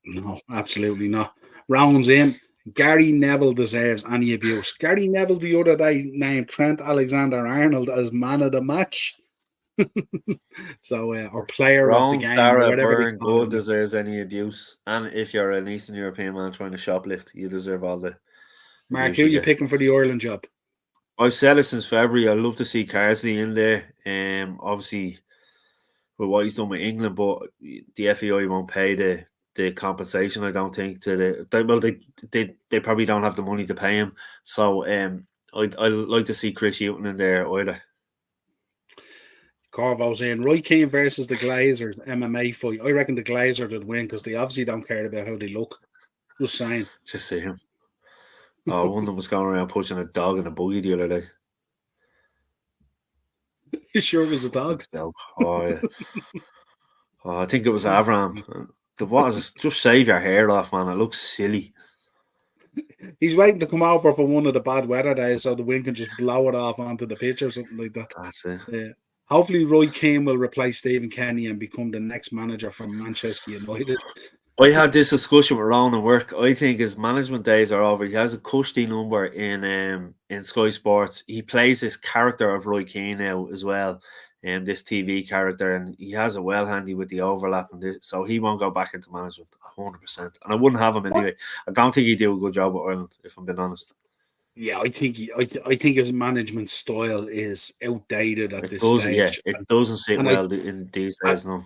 No, absolutely not. Rounds in. Gary Neville deserves any abuse. Gary Neville the other day named Trent Alexander-Arnold as man of the match. So, or player of the game, or whatever they call him. Deserves any abuse. And if you're an Eastern European man trying to shoplift, you deserve all the Mark, who are you picking for the Ireland job? I've said it since February. I'd love to see Carsley in there. Obviously, with what he's done with England, but the FAI won't pay the compensation. I don't think they probably don't have the money to pay him. So I'd like to see Chris Hughton in there either. Corvo's in. Roy Keane versus the Glazers MMA fight. I reckon the Glazers would win because they obviously don't care about how they look. Just saying. Just see him. Oh, one of them was going around pushing a dog in a buggy the other day. You sure it was a dog? Oh, yeah. I think it was Avram. Just shave your hair off, man. It looks silly. He's waiting to come over for one of the bad weather days so the wind can just blow it off onto the pitch or something like that. That's it. Yeah. Hopefully, Roy Keane will replace Stephen Kenny and become the next manager from Manchester United. I had this discussion with Ron at work. I think his management days are over. He has a cushy number in Sky Sports. He plays this character of Roy Keane now as well, and this TV character, and he has it well handy with the overlap, so he won't go back into management 100%. And I wouldn't have him anyway. I don't think he'd do a good job at Ireland, if I'm being honest. Yeah, I think his management style is outdated at this stage. Yeah, it doesn't sit well in these days, no.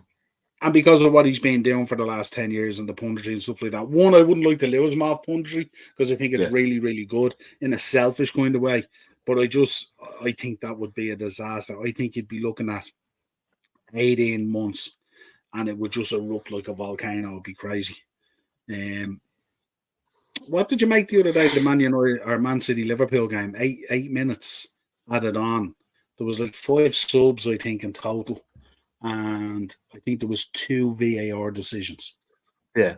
And because of what he's been doing for the last 10 years and the punditry and stuff like that, one, I wouldn't like to lose him off punditry because I think it's really, really good in a selfish kind of way. But I think that would be a disaster. I think you'd be looking at 18 months and it would just erupt like a volcano. It would be crazy. What did you make the other day, the Man City Liverpool game? 8 minutes added on. There was like 5 subs, I think, in total. And I think there was 2 VAR decisions. Yeah.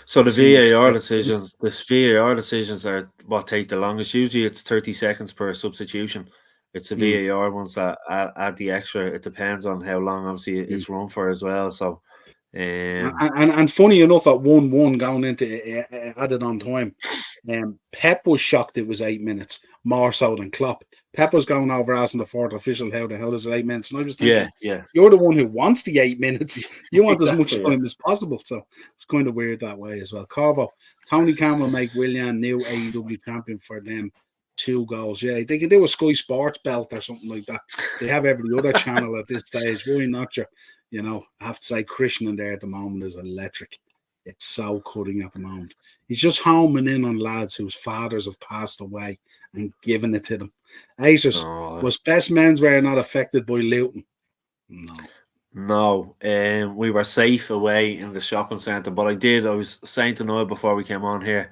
So the VAR decisions are what take the longest. Usually it's 30 seconds per substitution. It's the VAR ones that add the extra. It depends on how long, obviously, it's run for as well. So, and funny enough, at 1-1 going into added on time, Pep was shocked it was 8 minutes, more so than Klopp. Pep was going over asking the fourth official, how the hell is it 8 minutes? And I was thinking, you're the one who wants the 8 minutes. You want as much time as possible. So it's kind of weird that way as well. Corvo, Tony Khan will make Willian new AEW champion for them. 2 goals. Yeah, they can do a Sky Sports belt or something like that. They have every other channel at this stage. Why not? I have to say, Christian in there at the moment is electric. It's so cutting at the moment. He's just homing in on lads whose fathers have passed away and giving it to them. Acers, was Best Menswear not affected by Luton? No. We were safe away in the shopping centre, but I was saying to Noel before we came on here,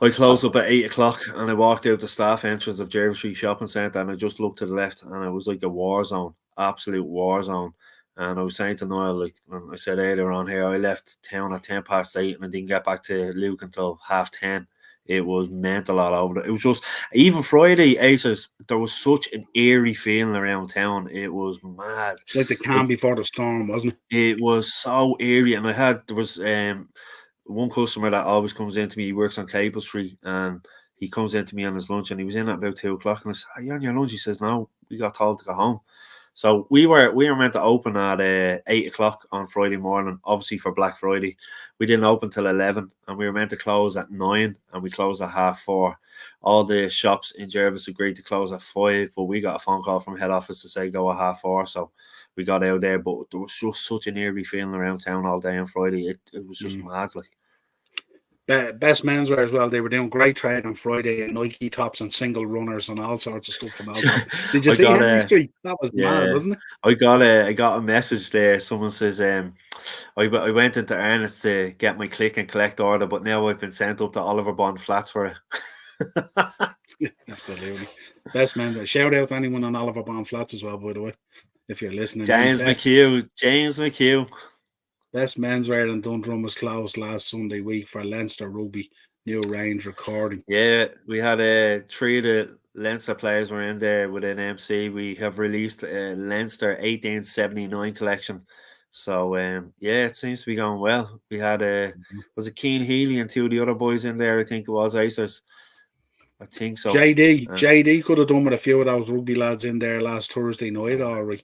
I closed up at 8 o'clock and I walked out the staff entrance of Jerry Street Shopping Centre and I just looked to the left and it was like a war zone, absolute war zone. And I was saying to Noel, like I said earlier on here, I left town at 8:10 and I didn't get back to Luke until 10:30. It was mental all over. It was just, even Friday, Aces, there was such an eerie feeling around town. It was mad. It's like the calm before the storm, wasn't it? It was so eerie. And there was one customer that always comes in to me. He works on Cable Street and he comes in to me on his lunch and he was in at about 2 o'clock and I said, "Are you on your lunch?" He says, "No, we got told to go home." So we were meant to open at 8 o'clock on Friday morning, obviously for Black Friday. We didn't open till 11 and we were meant to close at 9 and we closed at 4:30. All the shops in Jervis agreed to close at 5, but we got a phone call from head office to say go at 4:30. So we got out there, but there was just such an eerie feeling around town all day on Friday. It was just mad, like. Best Menswear as well. They were doing great trade on Friday and Nike tops and single runners and all sorts of stuff. And all did you see Henry Street? That was mad, wasn't it? I got a message there. Someone says, I went into Ernest to get my click and collect order, but now I've been sent up to Oliver Bond Flats for it. Absolutely. Best Menswear. Shout out to anyone on Oliver Bond Flats as well, by the way, if you're listening. James McHugh. Best menswear in Dundrum was closed last Sunday week for Leinster Rugby New Range recording. Yeah, we had 3 of the Leinster players were in there with an MC. We have released a Leinster 1879 collection. So yeah, it seems to be going well. We had was it Keane Healy and 2 of the other boys in there, I think it was Acers. I think so. JD could have done with a few of those rugby lads in there last Thursday night, all right.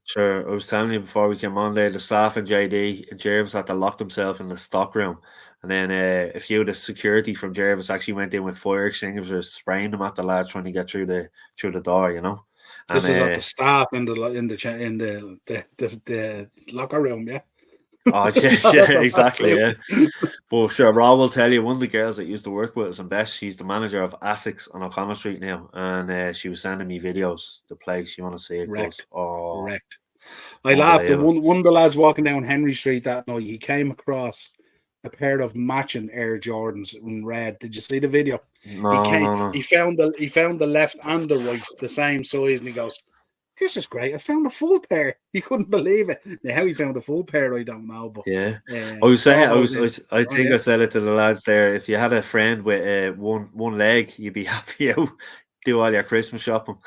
Sure, I was telling you before we came on there, the staff and JD and Jervis had to lock themselves in the stock room. And then a few of the security from Jervis actually went in with fire extinguishers, spraying them at the lads trying to get through the door, you know. And, this is at the staff in the locker room, yeah. Oh yeah, exactly, yeah. But sure, Rob will tell you, one of the girls that used to work with us and Bess, she's the manager of Essex on O'Connell Street now, and she was sending me videos. The place you want to see it goes. Oh, wrecked. I laughed. One of the lads walking down Henry Street that night, he came across a pair of matching Air Jordans in red. Did you see the video? No. He found the left and the right the same size, and he goes, "This is great! I found a full pair." He couldn't believe it. Now, how he found a full pair, I don't know. But yeah, I was saying, I think I said it to the lads there. If you had a friend with one leg, you'd be happy out do all your Christmas shopping.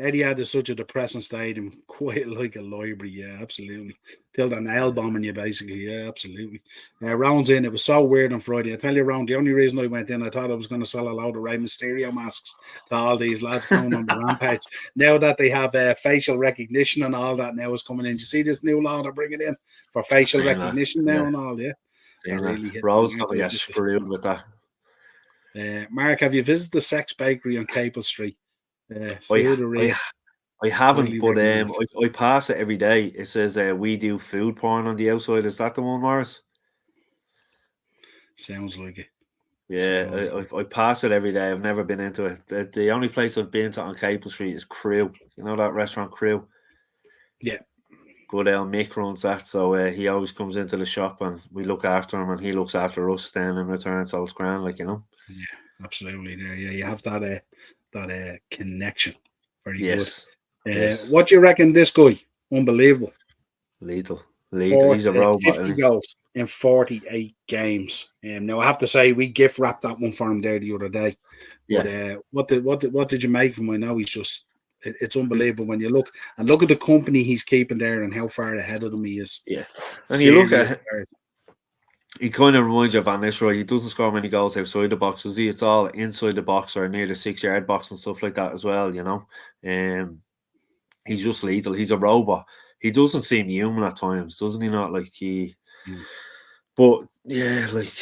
Etihad is such a depressing stadium, quite like a library. Yeah, absolutely. Till they're nail bombing you, basically. Yeah, absolutely. Rounds in, it was so weird on Friday. I tell you, Round, the only reason I went in, I thought I was going to sell a load of Rey Mysterio masks to all these lads coming on the rampage. Now that they have facial recognition and all that now is coming in. Do you see this new law they're bringing in for facial recognition now and all? Yeah. Really Rose going to get screwed with that. Mark, have you visited the Sex Bakery on Capel Street? I haven't, but I pass it every day. It says we do food porn on the outside. Is that the one, Morris? Sounds like it. Yeah, I pass it every day. I've never been into it. The only place I've been to on Capel Street is Crew. You know that restaurant Crew? Yeah. Good old Mick runs that, so he always comes into the shop and we look after him and he looks after us then in return. So it's grand, like, you know. Yeah, absolutely. There, yeah, you have that connection. Very good. Yes. What do you reckon this guy? Unbelievable. Lethal. He's a robot. 50 goals in 48 games. Now I have to say we gift wrapped that one for him there the other day. Yeah. But what did you make of him? I know he's just it's unbelievable when you look at the company he's keeping there and how far ahead of them he is. Yeah. And you look at he kind of reminds you of Van Nistelrooy. He doesn't score many goals outside the box, does he? It's all inside the box or near the 6-yard box and stuff like that as well, you know. He's just lethal. He's a robot. He doesn't seem human at times, doesn't he? Not like he. But yeah, like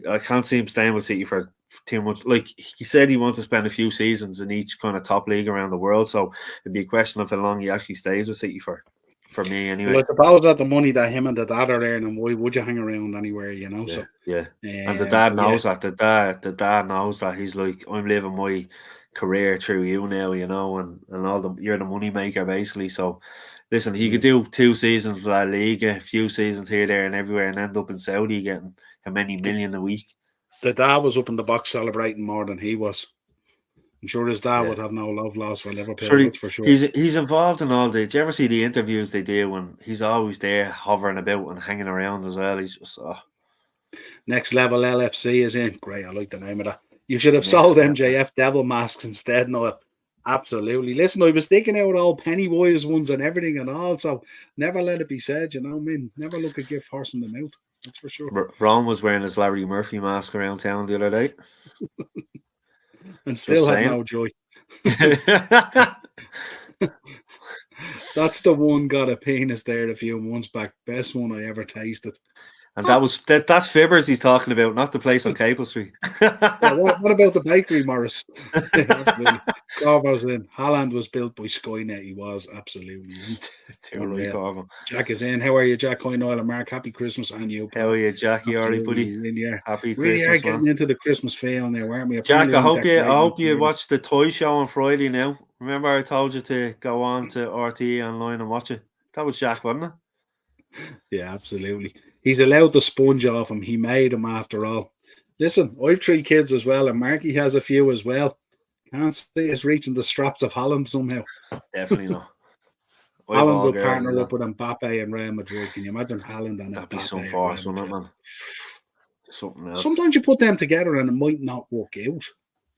I can't see him staying with City for too much. Like he said, he wants to spend a few seasons in each kind of top league around the world. So it'd be a question of how long he actually stays with City for me anyway. Well, I suppose that the money that him and the dad are earning, why would you hang around anywhere, you know? And the dad knows that. The dad knows that. He's like, I'm living my career through you now, you know, and you're the money maker basically. So listen, he could do 2 seasons La Liga, a few seasons here, there, and everywhere, and end up in Saudi getting how many million a week. The dad was up in the box celebrating more than he was. I'm sure his dad would have no love lost for Liverpool, that's for sure. He's involved in all the. Do you ever see the interviews they do when he's always there hovering about and hanging around as well? He's just Next Level LFC is in. Great, I like the name of that. You should have sold MJF devil masks instead, Noel. Absolutely. Listen, I was thinking out all Pennywise ones and everything and all, so never let it be said, you know what I mean? Never look a gift horse in the mouth. That's for sure. Ron was wearing his Larry Murphy mask around town the other day. And still had no joy. That's the one got a penis there a few months back. Best one I ever tasted. And that's Fibbers he's talking about, not the place on Capel Street. What about the bakery, Morris? Absolutely. Corvo's in. Haaland was built by Skynet. He was absolutely. Jack is in. How are you, Jack? Hi, Niall and Mark. Happy Christmas and you. How are you, Jack? You alright, buddy? Happy Christmas. We are getting into the Christmas feel now, aren't we? Jack, I hope you watched the toy show on Friday now. Remember I told you to go on to RT online and watch it? That was Jack, wasn't it? Yeah, absolutely. He's allowed the sponge off him. He made him after all. Listen, I've 3 kids as well, and Marky has a few as well. Can't see us reaching the straps of Holland somehow. Definitely not. Haaland will partner up with Mbappe and Real Madrid. Can you imagine Haaland and That'd be Mbappe some and force, Real wouldn't it, Madrid? man? Something else. Sometimes you put them together and it might not work out.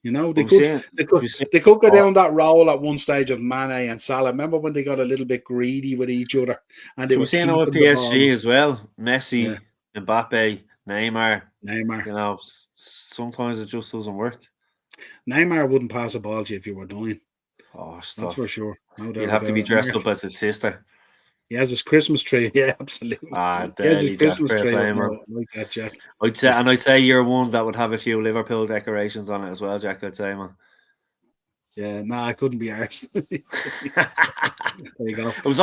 You know, they I'm could saying- they could saying- they could go down that role at one stage of Mane and Salah. Remember when they got a little bit greedy with each other and they were saying keeping with the ball? PSG as well. Messi, Mbappe, Neymar. You know, sometimes it just doesn't work. Neymar wouldn't pass a ball to you if you were dying. Oh, stop. That's for sure. No doubt You'd have to be about it. dressed Mark, up as his sister. he has his Christmas tree. Yeah, absolutely. He has his Daily, Christmas Jack, tree fair up play, now. man. I like that, Jack. I'd say you're one that would have a few Liverpool decorations on it as well, Jack. I'd say, man. Yeah, I couldn't be arsed. There you go. It was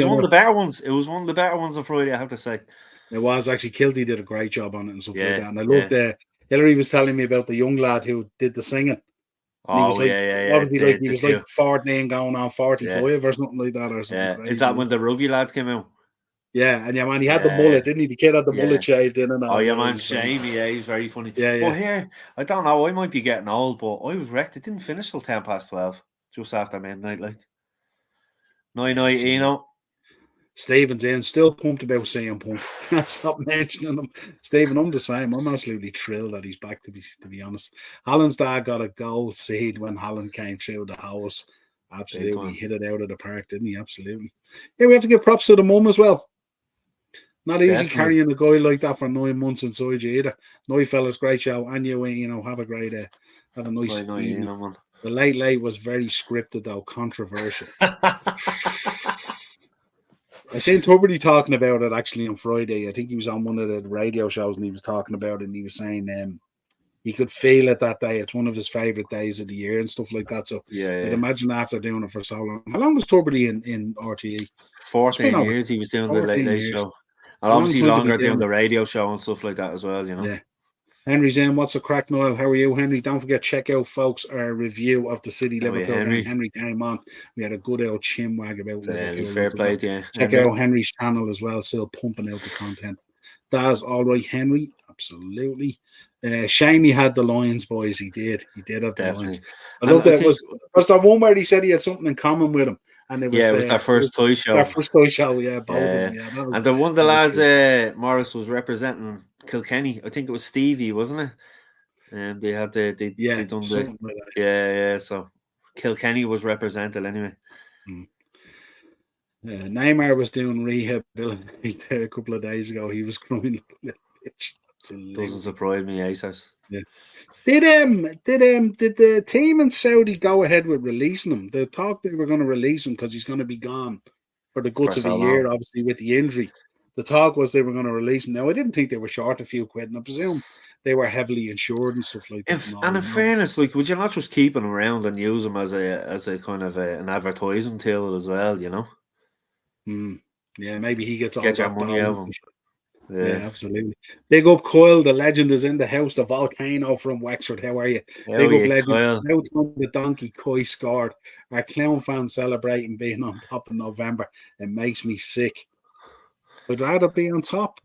one of the better ones. It was one of the better ones on Friday, I have to say. It was actually. Kilty did a great job on it and stuff like that. And I loved Hillary was telling me about the young lad who did the singing. And he was obviously he was like 14 going on 45 or something like that or something crazy. Is that when the rugby lad came out? Yeah, and man, he had the mullet, didn't he? The kid had the mullet shaved in and all. Oh, yeah, man, shavy, he's very funny. Yeah. But here, I don't know, I might be getting old, but I was wrecked. It didn't finish till 12:10, just after midnight, like. 9:90, you know. Stephen's in, still pumped about CM Punk. Can't stop mentioning him. Stephen, I'm the same. I'm absolutely thrilled that he's back, to be honest. Haaland's dad got a gold seed when Haaland came through the house. Absolutely hit it out of the park, didn't he? Absolutely. Yeah, we have to give props to the mum as well. Not easy carrying a guy like that for 9 months inside you either. No, fellas, great show. And you know, have a great have a nice evening. The late was very scripted though, controversial. I seen Tuberty talking about it actually on Friday. I think he was on one of the radio shows and he was talking about it and he was saying he could feel it that day. It's one of his favourite days of the year and stuff like that. So I'd imagine after doing it for so long. How long was Tuberty in RTE? 14 years he was doing the late show. And obviously longer doing the radio show and stuff like that as well, you know. Yeah. Henry's in. What's the crack, Niall? How are you, Henry? Don't forget, check out, folks, our review of the City Liverpool game. Henry came on. We had a good old chinwag about Liverpool. Fair play, check out Henry's channel as well. Still pumping out the content. That's all right, Henry. Absolutely. Shame he had the lines, boys. He did. He did have the lines. I love that. Was that one where he said he had something in common with him? And it was it was their first toy show. Their first toy show, yeah. Both of them, yeah. And the one of the lads, Morris, was representing Kilkenny. I think it was Stevie, wasn't it? And they had they done the like that. So Kilkenny was represented anyway. Neymar was doing rehabilitation there a couple of days ago. He was crying like a little bitch. Doesn't surprise me, Aces. Yeah. Did the team in Saudi go ahead with releasing him? They thought they were going to release him because he's going to be gone for the guts of a year, obviously with the injury. The talk was they were going to release him. Now I didn't think they were short a few quid, and I presume they were heavily insured and stuff like that. And in fairness, like, would you not just keep him around and use him as a kind of an advertising tool as well? You know. Yeah, maybe he gets all that money out of him. Yeah, absolutely. Big up Coyle, the legend is in the house. The volcano from Wexford. How are you? Big up legend. Now the donkey Coy scored. Our clown fans celebrating being on top in November. It makes me sick. I'd rather be on top.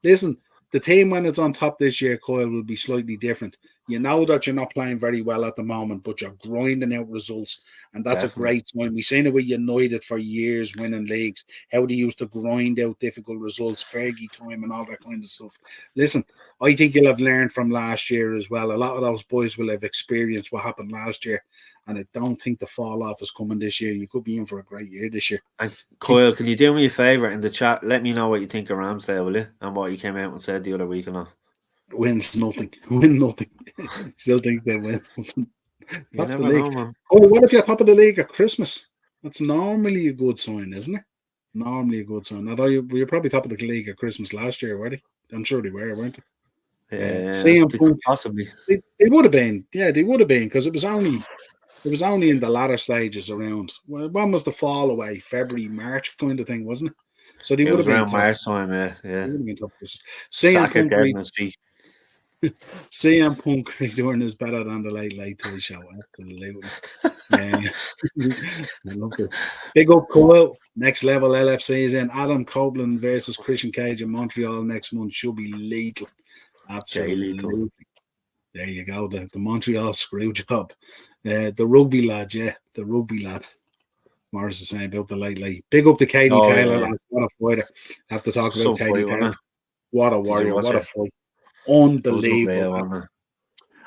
Listen, the team when it's on top this year, Coyle, will be slightly different. You know that you're not playing very well at the moment, but you're grinding out results, and that's a great sign. We've seen it with United for years, winning leagues, how they used to grind out difficult results, Fergie time and all that kind of stuff. Listen, I think you'll have learned from last year as well. A lot of those boys will have experienced what happened last year, and I don't think the fall off is coming this year. You could be in for a great year this year. And Coyle, can you do me a favour in the chat? Let me know what you think of Ramsdale, will you? And what you came out and said the other week and all. Wins nothing. Win nothing. Still think they win. You never know, man. Oh, what if you're top of the league at Christmas? That's normally a good sign, isn't it? Normally a good sign. Although you're probably top of the league at Christmas last year, were they? I'm sure they were, weren't they? CM Punk, possibly. They would have been. Yeah, they would have been because it was only in the latter stages around. When was the fall away? February, March kind of thing, wasn't it? So they would have been around March time, yeah. They would have been top. CM Punk redoing is better than the late toy show. Absolutely. Yeah. I love it. Big up Coyle. Next level LFC is in. Adam Copeland versus Christian Cage in Montreal next month should be lethal. Absolutely. There you go. The Montreal screw job. The rugby lad, yeah. The rugby lad. Morris is saying about the late. Big up to Katie Taylor. Yeah. What a fighter. Have to talk about Katie fight, Taylor. What a warrior. What a fight. Unbelievable.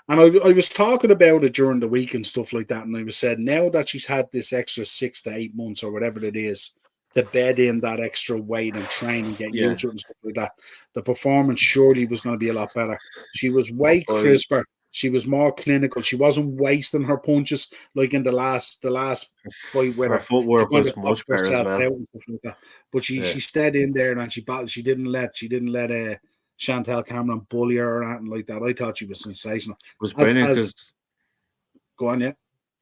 And I was talking about it during the week and stuff like that. And I was said, now that she's had this extra 6 to 8 months or whatever it is to bed in that extra weight and train and get used to it and stuff like that, the performance surely was going to be a lot better. She was way crisper. She was more clinical. She wasn't wasting her punches like in the last fight with her. Footwork was much better as well. But she stayed in there and she battled. She didn't let Chantel Cameron bully her or anything like that. I thought she was sensational. It was brilliant. Go on, yeah.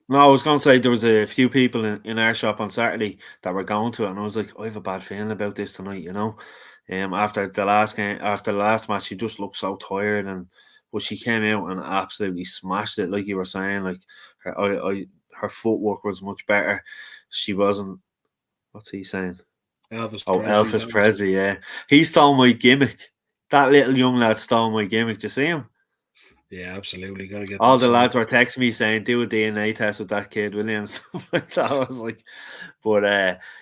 No, I was going to say there was a few people in our shop on Saturday that were going to it, and I was like, I have a bad feeling about this tonight, you know. After the last match, she just looked so tired, but she came out and absolutely smashed it, like you were saying. Like her footwork was much better. She wasn't. What's he saying? Elvis Presley. Yeah, he stole my gimmick. That little young lad stole my gimmick. Do you see him? Yeah, absolutely. Got to get all the lads were texting me saying, "Do a DNA test with that kid, will you?" And stuff like that. I was like, but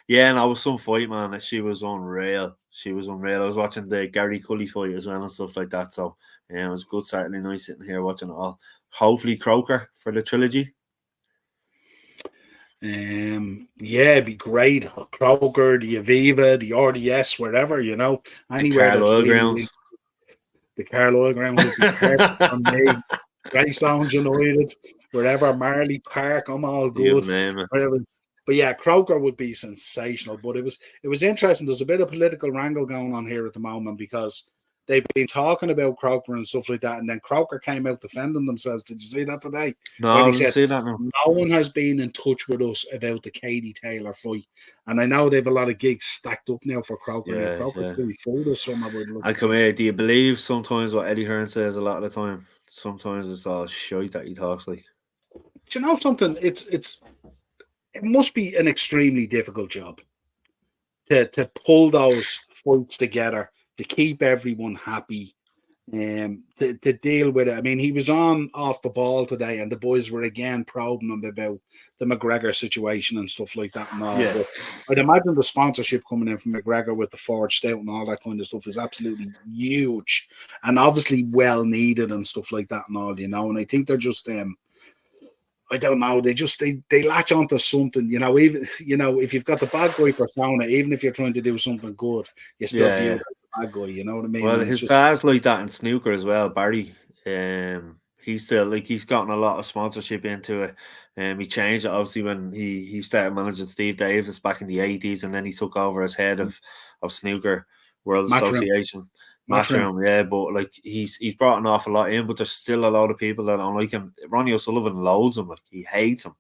yeah, and I was some fight, man. She was unreal. I was watching the Gary Cully fight as well and stuff like that. So yeah, it was a good Saturday night sitting here watching it all. Hopefully, Croker for the trilogy. Yeah, it'd be great. Kroger, the Aviva, the RDS, wherever, you know, anywhere that's really, the Carl Oil Grounds would be perfect for me. Grace Lounge United, wherever, Marley Park, I'm all good. Whatever. But yeah, Croker would be sensational. But it was interesting. There's a bit of political wrangle going on here at the moment because they've been talking about Croker and stuff like that, and then Croker came out defending themselves. Did you see that today? No, I didn't see that. No one has been in touch with us about the Katie Taylor fight, and I know they have a lot of gigs stacked up now for Croker. Yeah, Croker's really full this summer. And come here, do you believe sometimes what Eddie Hearn says a lot of the time? Sometimes it's all shite that he talks like. Do you know something? It must be an extremely difficult job to pull those fights together, to keep everyone happy, to deal with it. I mean, he was off the ball today, and the boys were again probing him about the McGregor situation and stuff like that and all. Yeah. But I'd imagine the sponsorship coming in from McGregor with the Forged Stout and all that kind of stuff is absolutely huge and obviously well needed and stuff like that and all, you know. And I think they're just I don't know. They latch onto something, you know. Even if you've got the bad guy persona, even if you're trying to do something good, you still feel the bad guy. You know what I mean? Well, his dad's like that in snooker as well, Barry. He's still he's gotten a lot of sponsorship into it. He changed it obviously when he started managing Steve Davis back in the 80s, and then he took over as head of snooker World Association. Matchroom, yeah, but like he's brought an awful lot in, but there's still a lot of people that don't like him. Ronnie O'Sullivan loathes him, like he hates him.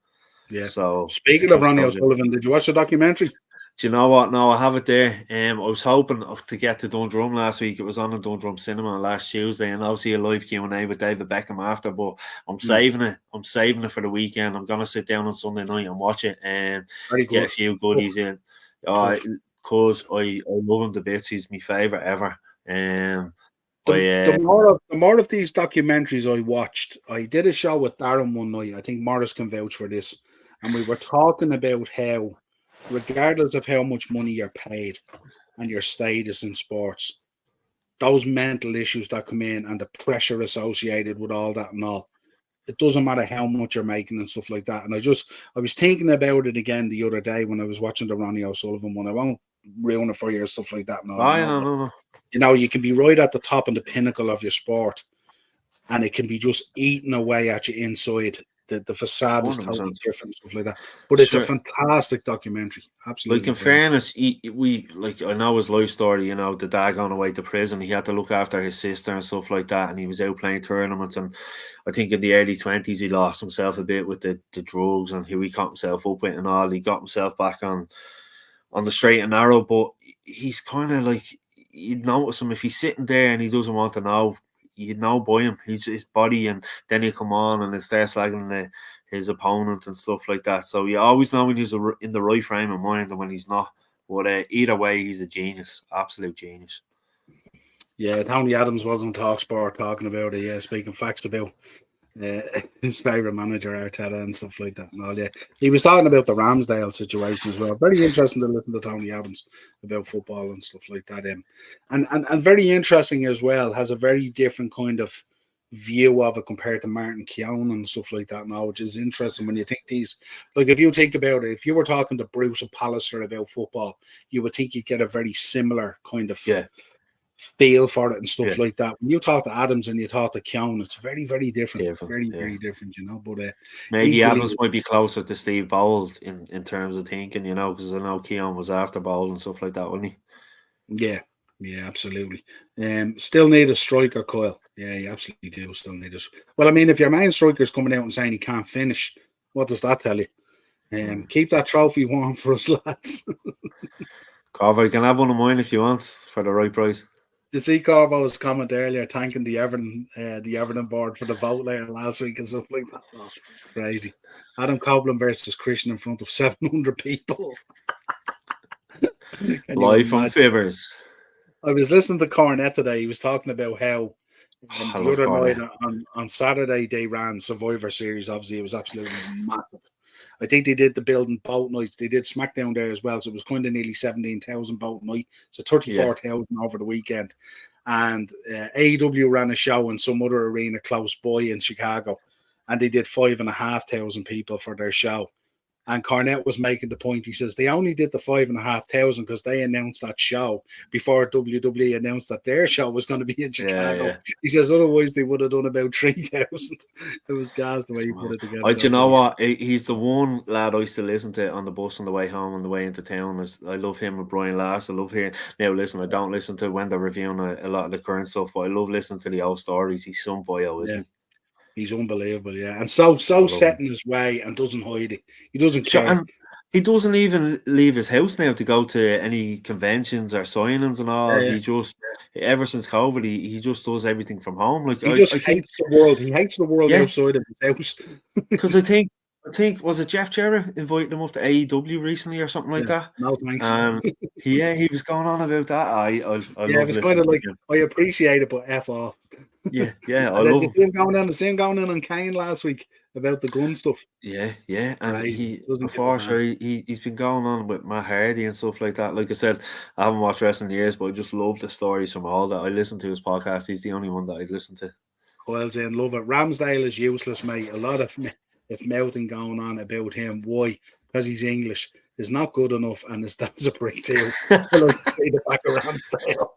Yeah. So speaking of Ronnie O'Sullivan, did you watch the documentary? Do you know what? No, I have it there. I was hoping to get to Dundrum last week. It was on the Dundrum Cinema last Tuesday, and obviously a live Q&A with David Beckham after. But I'm saving it. I'm saving it for the weekend. I'm gonna sit down on Sunday night and watch it and get a few goodies in. Cause I love him to bits. He's my favorite ever. The more of these documentaries I watched, I did a show with Darren one night. I think Morris can vouch for this, and we were talking about how, regardless of how much money you're paid and your status in sports, those mental issues that come in and the pressure associated with all that and all, it doesn't matter how much you're making and stuff like that. And I was thinking about it again the other day when I was watching the Ronnie O'Sullivan one. I won't ruin it for you or stuff like that. No. You know, you can be right at the top and the pinnacle of your sport, and it can be just eating away at you inside. The facade is totally different, stuff like that. But it's a fantastic documentary. Absolutely. Like in fairness, I know his life story. You know, the dad gone away to prison. He had to look after his sister and stuff like that, and he was out playing tournaments. And I think in the early 20s, he lost himself a bit with the drugs and who he caught himself up with and all. He got himself back on the straight and narrow, but he's kind of like, you'd notice him if he's sitting there and he doesn't want to know, you'd know by him. He's his body, and then he'll come on and he'll start slagging his opponent and stuff like that. So you always know when he's in the right frame of mind and when he's not. But either way, he's a genius, absolute genius. Yeah, Tony Adams was on TalkSport talking about it. Yeah, speaking facts about his favourite manager, Arteta, and stuff like that. And all, yeah. He was talking about the Ramsdale situation as well. Very interesting to listen to Tony Evans about football and stuff like that. And very interesting as well. Has a very different kind of view of it compared to Martin Keown and stuff like that now, which is interesting when you think these, like if you think about it, if you were talking to Bruce and Pallister about football, you would think you'd get a very similar kind of feel for it and stuff like that. When you talk to Adams and you talk to Keown, it's very, very different. Very different, you know. But maybe Adams might be closer to Steve Bowl in terms of thinking, you know, because I know Keown was after Bowl and stuff like that, wasn't he? Yeah, absolutely. Still need a striker, Kyle. Yeah, you absolutely do still need us. Well, I mean, if your main striker's coming out and saying he can't finish, what does that tell you? Keep that trophy warm for us, lads. Carver, you can have one of mine if you want for the right price. You see Carvo's comment earlier thanking the Everton board for the vote later last week and stuff like that. Oh, crazy. Adam Copeland versus Christian in front of 700 people. Live from Fibbers. I was listening to Cornet today. He was talking about how the other night on Saturday they ran Survivor Series. Obviously, it was absolutely massive. I think they did the building boat nights. They did SmackDown there as well. So it was kind of nearly 17,000 boat night. So 34,000 over the weekend. And AEW ran a show in some other arena close by in Chicago. And they did 5,500 people for their show. And Cornette was making the point. He says they only did the 5,500 because they announced that show before WWE announced that their show was going to be in Chicago. Yeah. He says otherwise they would have done about 3,000. It was gas the way he put it together. Do you know what? He's the one lad I used to listen to on the bus on the way home, on the way into town. I love him with Brian Last. I love hearing. Now, listen, I don't listen to when they're reviewing a lot of the current stuff, but I love listening to the old stories. He's some boyo, isn't he? He's unbelievable, yeah. And so set in his way and doesn't hide it. He doesn't care. And he doesn't even leave his house now to go to any conventions or signings and all. He just, ever since COVID, he just does everything from home. Like he just hates the world. He hates the world outside of his house. Because I think, was it Jeff Jarrett invited him up to AEW recently or something like that? No, thanks. He was going on about that. I it was kind of like, I appreciate it, but F off. Yeah, I love the same going on Kane last week about the gun stuff. Yeah, and he's been going on with Matt Hardy and stuff like that. Like I said, I haven't watched wrestling in years, but I just love the stories from all that. I listen to his podcast. He's the only one that I'd listen to. Well, saying love it. Ramsdale is useless, mate. A lot of mouthing going on about him. Why? Because he's English. Is not good enough, and his dad's a prick too. I like to see the back of Ramsdale.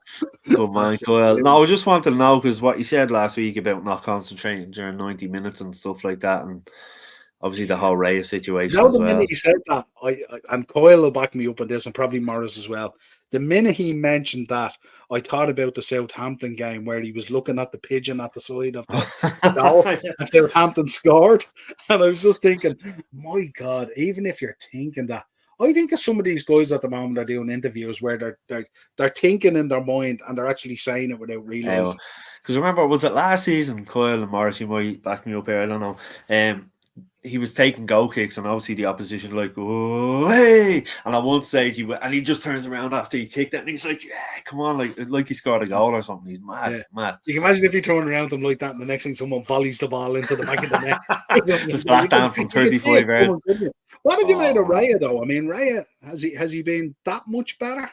Good man, Coyle. No, I just want to know because what you said last week about not concentrating during 90 minutes and stuff like that, and obviously the whole Reyes situation. The minute he said that, and Coyle will back me up on this, and probably Morris as well. The minute he mentioned that, I thought about the Southampton game where he was looking at the pigeon at the side of the goal, and Southampton scored. And I was just thinking, my God, even if you're thinking that. I think of some of these guys at the moment are doing interviews where they're thinking in their mind and they're actually saying it without realizing. Because remember, was it last season? Coyle and Morris, you might back me up here. I don't know. He was taking goal kicks, and obviously the opposition like, oh hey! And at one stage he just turns around after he kicked it, and he's like, yeah, come on, like he scored a goal or something. He's mad. You can imagine if you turn around him like that, and the next thing someone volleys the ball into the back of the net. Just back down from 35 yards. What have you made of Raya though? I mean, Raya has he been that much better?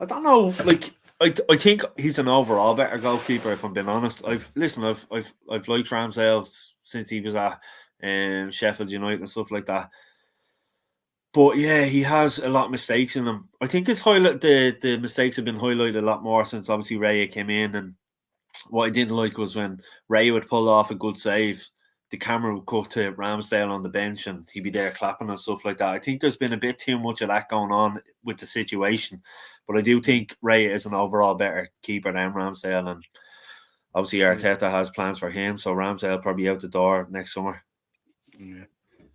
I don't know. Like I think he's an overall better goalkeeper. If I'm being honest, I've liked Ramsdale since he was at Sheffield United and stuff like that. But yeah, he has a lot of mistakes in him. I think it's the mistakes have been highlighted a lot more since obviously Raya came in. And what I didn't like was when Raya would pull off a good save, the camera would cut to Ramsdale on the bench and he'd be there clapping and stuff like that. I think there's been a bit too much of that going on with the situation. But I do think Raya is an overall better keeper than Ramsdale. And obviously Arteta has plans for him. So Ramsdale probably out the door next summer. Yeah,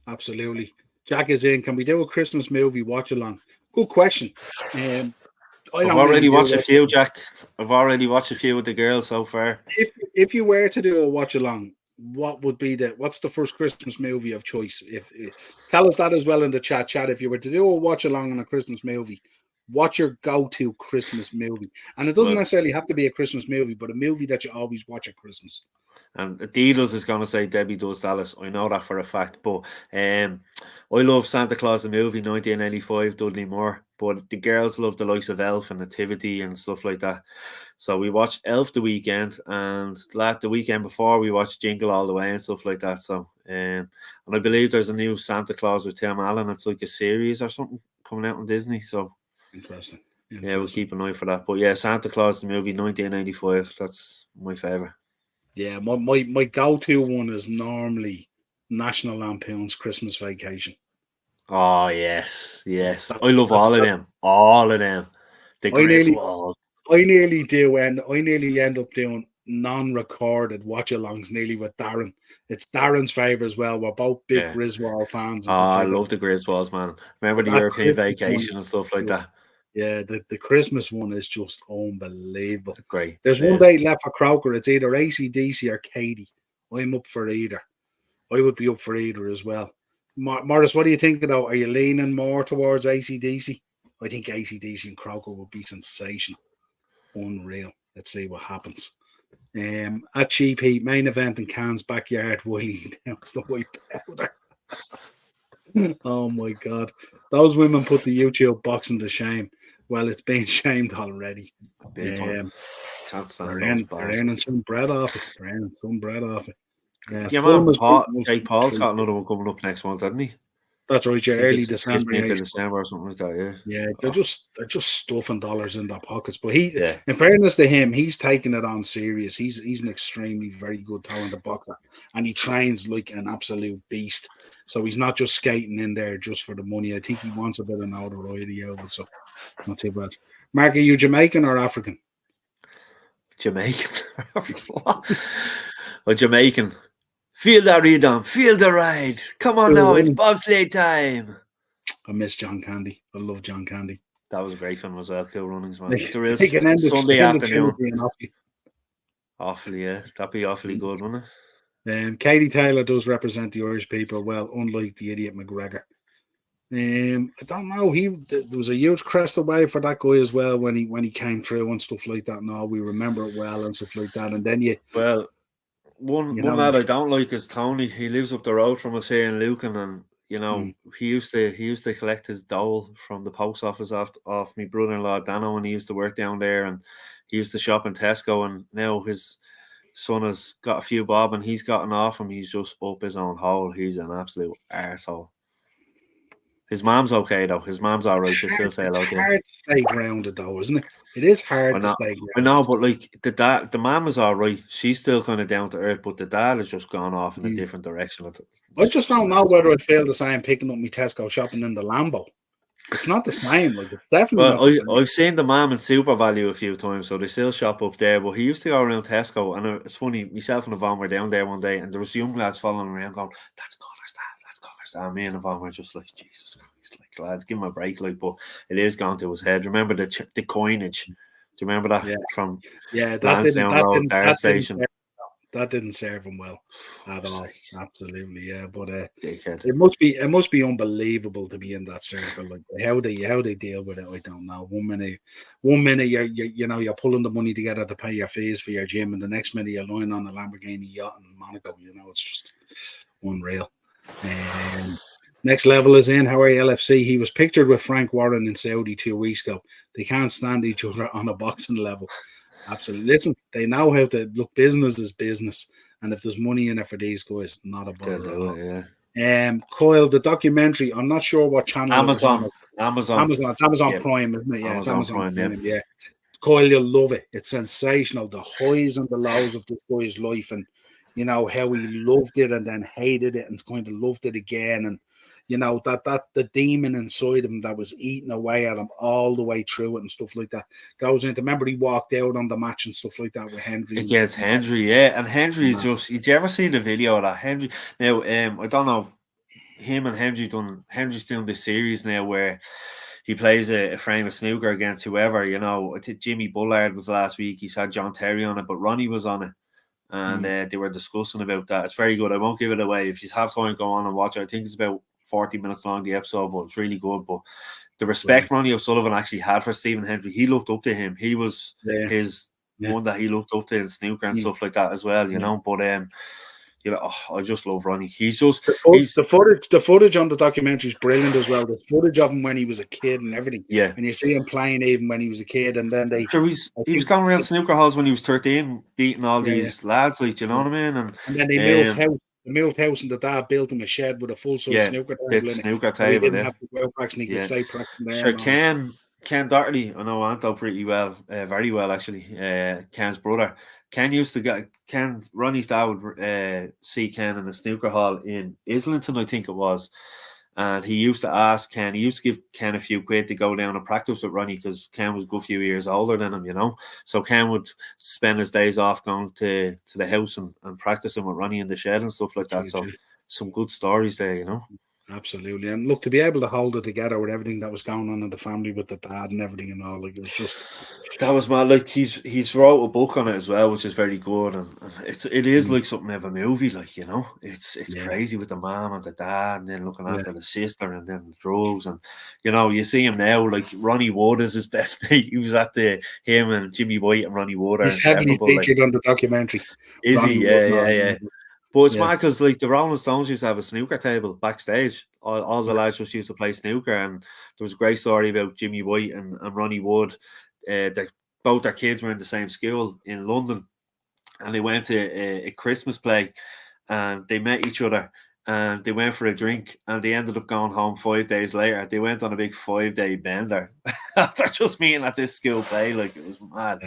absolutely. Jack is in. Can we do a Christmas movie watch along? Good question. I've already watched a few, Jack. I've already watched a few with the girls so far. If you were to do a watch along, what would be what's the first Christmas movie of choice? If tell us that as well in the chat. If you were to do a watch along on a Christmas movie, what's your go-to Christmas movie? And it doesn't necessarily have to be a Christmas movie, but a movie that you always watch at Christmas. And Adidas is going to say Debbie Does Dallas. I know that for a fact. But I love Santa Claus the movie, 1985, Dudley Moore. But the girls love the likes of Elf and Nativity and stuff like that. So we watched Elf the weekend, and the weekend before we watched Jingle All the Way and stuff like that. So and I believe there's a new Santa Claus with Tim Allen. It's like a series or something coming out on Disney. So Interesting. Yeah, we'll keep an eye for that. But yeah, Santa Claus the movie, 1985. That's my favourite. Yeah, my go-to one is normally National Lampoon's Christmas Vacation. Oh yes. I love all of them. All of them. The Griswolds. I nearly do, and I nearly end up doing non-recorded watch-alongs nearly with Darren. It's Darren's favourite as well. We're both big Griswold fans. I love the Griswolds, man. Remember the European Vacation and stuff like that. Yeah, the Christmas one is just unbelievable. Great. There's one day left for Croker. It's either AC/DC or Katie. I'm up for either. I would be up for either as well. Morris, what do you think about? Are you leaning more towards AC/DC? I think AC/DC and Croker would be sensational. Unreal. Let's see what happens. At Cheap Heat, main event in Cannes backyard, Willie announced the white powder. Oh my God. Those women put the YouTube boxing to shame. Well, it's been shamed already. Can't stand they're earning some bread off it. Jake Paul's got another one coming up next month, hasn't he? That's right, early December. December or something like that, yeah. They're just stuffing dollars in their pockets. But in fairness to him, he's taking it on serious. He's an extremely very good talented boxer, and he trains like an absolute beast. So he's not just skating in there just for the money. I think he wants a bit of notoriety out of it. So not too bad. Mark, are you Jamaican or African? Jamaican. Or Jamaican. Feel the rhythm, feel the ride. Come on now, it's bobsleigh time. I miss John Candy. I love John Candy. That was a great film as well, Cool Runnings, man. It's a real Sunday afternoon. Awfully, yeah. That'd be awfully good, wouldn't it? Katie Taylor does represent the Irish people well, unlike the idiot McGregor. I don't know. There was a huge crest away for that guy as well when he came through and stuff like that. No, we remember it well and stuff like that. And then one lad I don't like is Tony. He lives up the road from us here in Lucan, and he used to collect his dole from the post office off my brother-in-law Dano, and he used to work down there, and he used to shop in Tesco, and now his son has got a few bob and he's gotten off him. He's just up his own hole. He's an absolute arsehole. His mom's okay though. His mom's all right. She'll still say hello to him. It's hard to stay grounded though, isn't it? It is hard to stay grounded. I know, but like the mom is all right. She's still kind of down to earth, but the dad has just gone off in a different direction. I just don't know whether I'd feel the same picking up my Tesco shopping in the Lambo. It's not the same. Like it's definitely not the same. I've seen the mom in Super Value a few times, so they still shop up there. But he used to go around Tesco, and it's funny. Myself and Yvonne were down there one day, and there was young lads following around going, "That's Connor's dad. That's Connor's dad." Me and Yvonne were just like, "Jesus Christ, like lads, give him a break." Like, but it is gone to his head. Remember the coinage? Do you remember that from that didn't serve him well at all. Absolutely, yeah. But it must be unbelievable to be in that circle. Like how they deal with it, I don't know. One minute you're pulling the money together to pay your fees for your gym, and the next minute you're lying on a Lamborghini yacht in Monaco. It's just unreal. Next level is in. How are you, LFC? He was pictured with Frank Warren in Saudi 2 weeks ago. They can't stand each other on a boxing level. Absolutely. Listen, they know how to look. Business is business, and if there's money in it for these guys, not a bother at all. Yeah. Coyle, the documentary. I'm not sure what channel. Amazon. It's Amazon Prime, isn't it? Yeah, it's Amazon Prime. Yeah. Coyle, you'll love it. It's sensational. The highs and the lows of this guy's life, and how he loved it and then hated it and kind of loved it again, and that the demon inside him that was eating away at him all the way through it and stuff like that goes into. Remember, he walked out on the match and stuff like that with Hendry. Against Hendry, yeah. And Hendry's just. Did you ever see the video of that Hendry? Now, I don't know. Him and Hendry's doing this series now where he plays a frame of snooker against whoever. I think Jimmy Bullard was last week. He's had John Terry on it, but Ronnie was on it. And they were discussing about that. It's very good. I won't give it away. If you have time, go on and watch it. I think it's about 40 minutes long, the episode, but it's really good. But the respect Ronnie O'Sullivan actually had for Stephen Hendry, he looked up to him. He was his one that he looked up to in snooker and stuff like that as well, you know. But I just love Ronnie. He's just the footage on the documentary is brilliant as well. The footage of him when he was a kid and everything. Yeah, and you see him playing even when he was a kid, and then he was going around snooker halls when he was 13, beating all these lads, like, you know what I mean. And then they moved house. They moved house, and the dad built him a shed with a full size snooker table in it. So he didn't have to go out practicing. He could stay practicing there. Sure, Ken Doherty, I know Anto pretty well, very well actually. Ken's brother. Ronnie's dad would see Ken in a snooker hall in Islington, I think it was. And he used to ask Ken, he used to give Ken a few quid to go down and practice with Ronnie because Ken was a good few years older than him, you know. So Ken would spend his days off going to the house and practicing with Ronnie in the shed and stuff like that. So some good stories there, you know. Absolutely. And look, to be able to hold it together with everything that was going on in the family with the dad and everything and all, like, it was just... That was mad. Like, he's wrote a book on it as well, which is very good, and it is like something of a movie, like, you know. It's crazy with the mom and the dad, and then looking after the sister, and then the drugs, and, you know, you see him now, like, Ronnie Wood is his best mate. He was at him and Jimmy White and Ronnie Wood. He's heavily featured on the documentary. Is he? Yeah. But it's mad because, like, the Rolling Stones used to have a snooker table backstage. All the lads just used to play snooker, and there was a great story about Jimmy White and Ronnie Wood. Both their kids were in the same school in London, and they went to a Christmas play, and they met each other, and they went for a drink, and they ended up going home 5 days later. They went on a big 5-day bender after just meeting at this school play. Like, it was mad.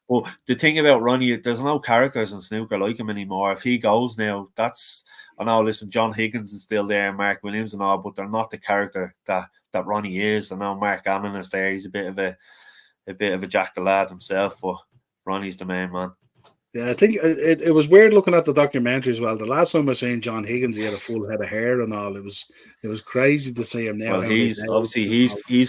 But the thing about Ronnie, there's no characters in snooker like him anymore. If he goes now, I know, listen, John Higgins is still there, Mark Williams and all, but they're not the character that Ronnie is. I know Mark Allen is there. He's a bit of a jack the lad himself, but Ronnie's the main man. Yeah, I think it was weird looking at the documentary as well. The last time I seen John Higgins, he had a full head of hair and all. It was crazy to see him now. Well, he's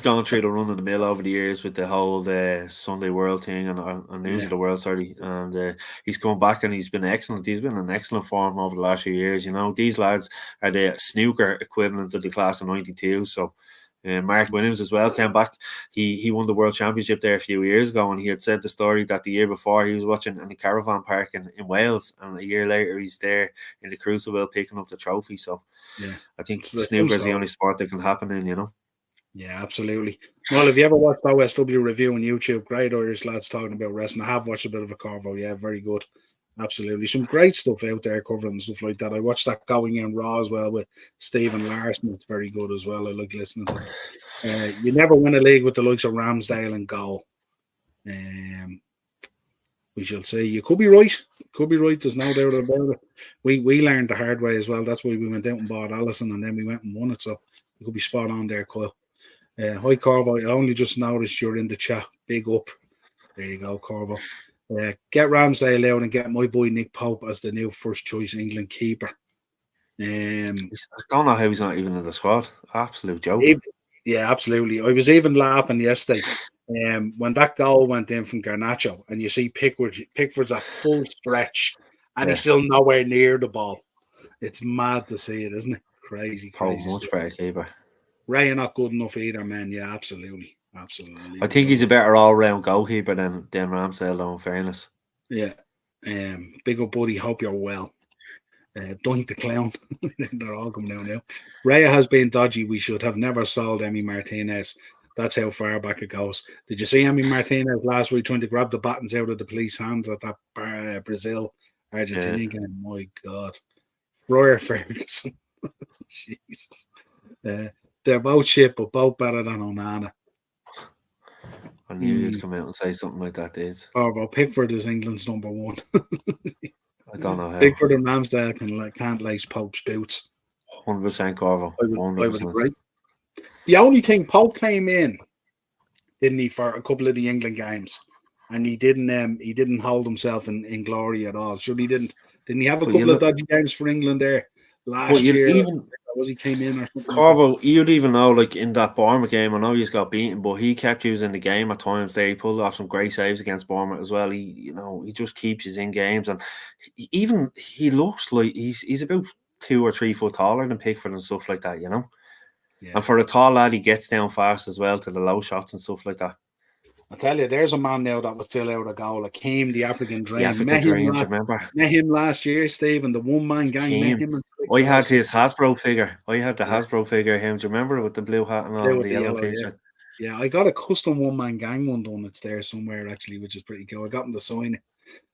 gone through the run of the mill over the years with the whole Sunday World thing and News of the World, sorry. And he's come back and he's been excellent. He's been in excellent form over the last few years. You know, these lads are the snooker equivalent of the class of '92. So. Mark Williams as well came back. He won the World Championship there a few years ago, and he had said the story that the year before he was watching in a caravan park in Wales, and a year later he's there in the Crucible picking up the trophy. So I think snooker is the only sport that can happen in, you know. Yeah, absolutely. Well, have you ever watched OSW Review on YouTube? Great Irish lads talking about wrestling. I have watched a bit of a Corvo. Yeah, very good. Absolutely. Some great stuff out there covering and stuff like that. I watched that Going In Raw as well with Stephen Larson. It's very good as well. I like listening to it. You never win a league with the likes of Ramsdale and Goal. We shall see. You could be right. Could be right. There's no doubt about it. We learned the hard way as well. That's why we went out and bought Allison, and then we went and won it. So you could be spot on there, Kyle. Hi, Corvo. I only just noticed you're in the chat. Big up. There you go, Corvo. Get Ramsdale out and get my boy Nick Pope as the new first choice England keeper. I don't know how he's not even in the squad. Absolute joke. Yeah, absolutely. I was even laughing yesterday when that goal went in from Garnacho, and you see Pickford's a full stretch, and he's still nowhere near the ball. It's mad to see it, isn't it? Crazy. Much better keeper. Ray not good enough either, man. Yeah, absolutely. I think he's a better all-round goalkeeper than Ramsdale, though, in fairness. Yeah. Big up, buddy. Hope you're well. Doink the clown. They're all coming down now. Raya has been dodgy. We should have never sold Emi Martinez. That's how far back it goes. Did you see Emi Martinez last week trying to grab the buttons out of the police hands at that Brazil Argentina game? My God. Royer Ferguson. Jesus. They're both shit, but both better than Onana. I knew you'd come out and say something like that, Dave. Oh, well, Pickford is England's number one. I don't know how. Pickford and Ramsdale can't lace Pope's boots. 100% Corvo. I would agree. The only thing, Pope came in, didn't he, for a couple of the England games, and he didn't hold himself in glory at all. Sure, he didn't. Didn't he have a couple of dodgy games for England there last year? Was he came in or something? Corvo, you'd even know, like in that Bournemouth game, I know he's got beaten, but he kept you in the game at times there. He pulled off some great saves against Bournemouth as well. He just keeps you in games, and he looks like he's about 2 or 3 foot taller than Pickford and stuff like that, you know. Yeah. And for a tall lad, he gets down fast as well to the low shots and stuff like that. I tell you, there's a man now that would fill out a goal. Like Haim, the African Dream. The African Dream, remember? Met him last year, Stephen. The one-man gang met him. I had his Hasbro figure. I had the Hasbro figure of him. Do you remember with the blue hat and all, the yellow t-shirt? Yeah, I got a custom one-man gang one done. It's there somewhere, actually, which is pretty cool. I got him to sign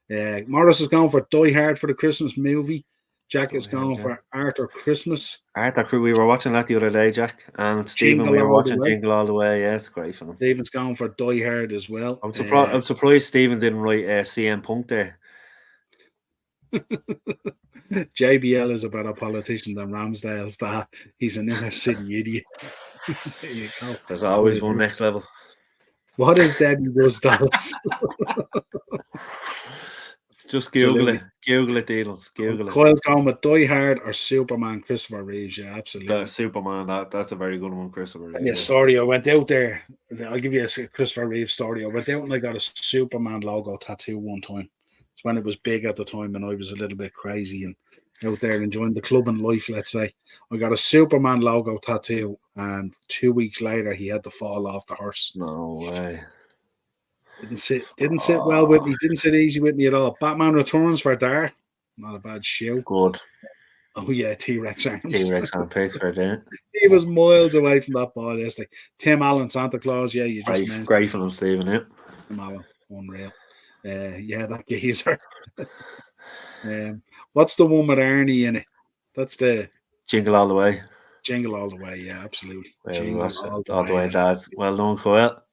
it. Morris is going for Die Hard for the Christmas movie. Jack is going for Arthur Christmas. Arthur, we were watching that the other day, Jack. And Stephen, we were watching Jingle All the Way. Yeah, it's great for them. Stephen's going for Die Hard as well. I'm surprised Stephen didn't write CM Punk there. JBL is a better politician than Ramsdale's that. He's an inner city idiot. There you go. There's always one next level. What is Debbie Does Dallas? Just Google it. Google it, Deedles. Google it. Coyle's going with Die Hard or Superman, Christopher Reeves. Yeah, absolutely. Superman, that's a very good one, Christopher Reeves. Yeah, story. I went out there. I'll give you a Christopher Reeves story. I went out and I got a Superman logo tattoo one time. It's when it was big at the time and I was a little bit crazy and out there enjoying the club and life, let's say. I got a Superman logo tattoo and 2 weeks later he had to fall off the horse. No way. Didn't sit well with me. Didn't sit easy with me at all. Batman Returns for Dar. Not a bad show. Good. Oh yeah, T-Rex arms. T-Rex on paper there. He was miles away from that ball yesterday. Tim Allen, Santa Claus. Yeah, you just mentioned. Great for him, Stephen. Yeah. Tim Allen, unreal. Yeah, that geezer. What's the one with Arnie in it? That's the Jingle All the Way. Jingle All the Way. Yeah, absolutely. Jingle all the way, Dad. Well done, Coyle.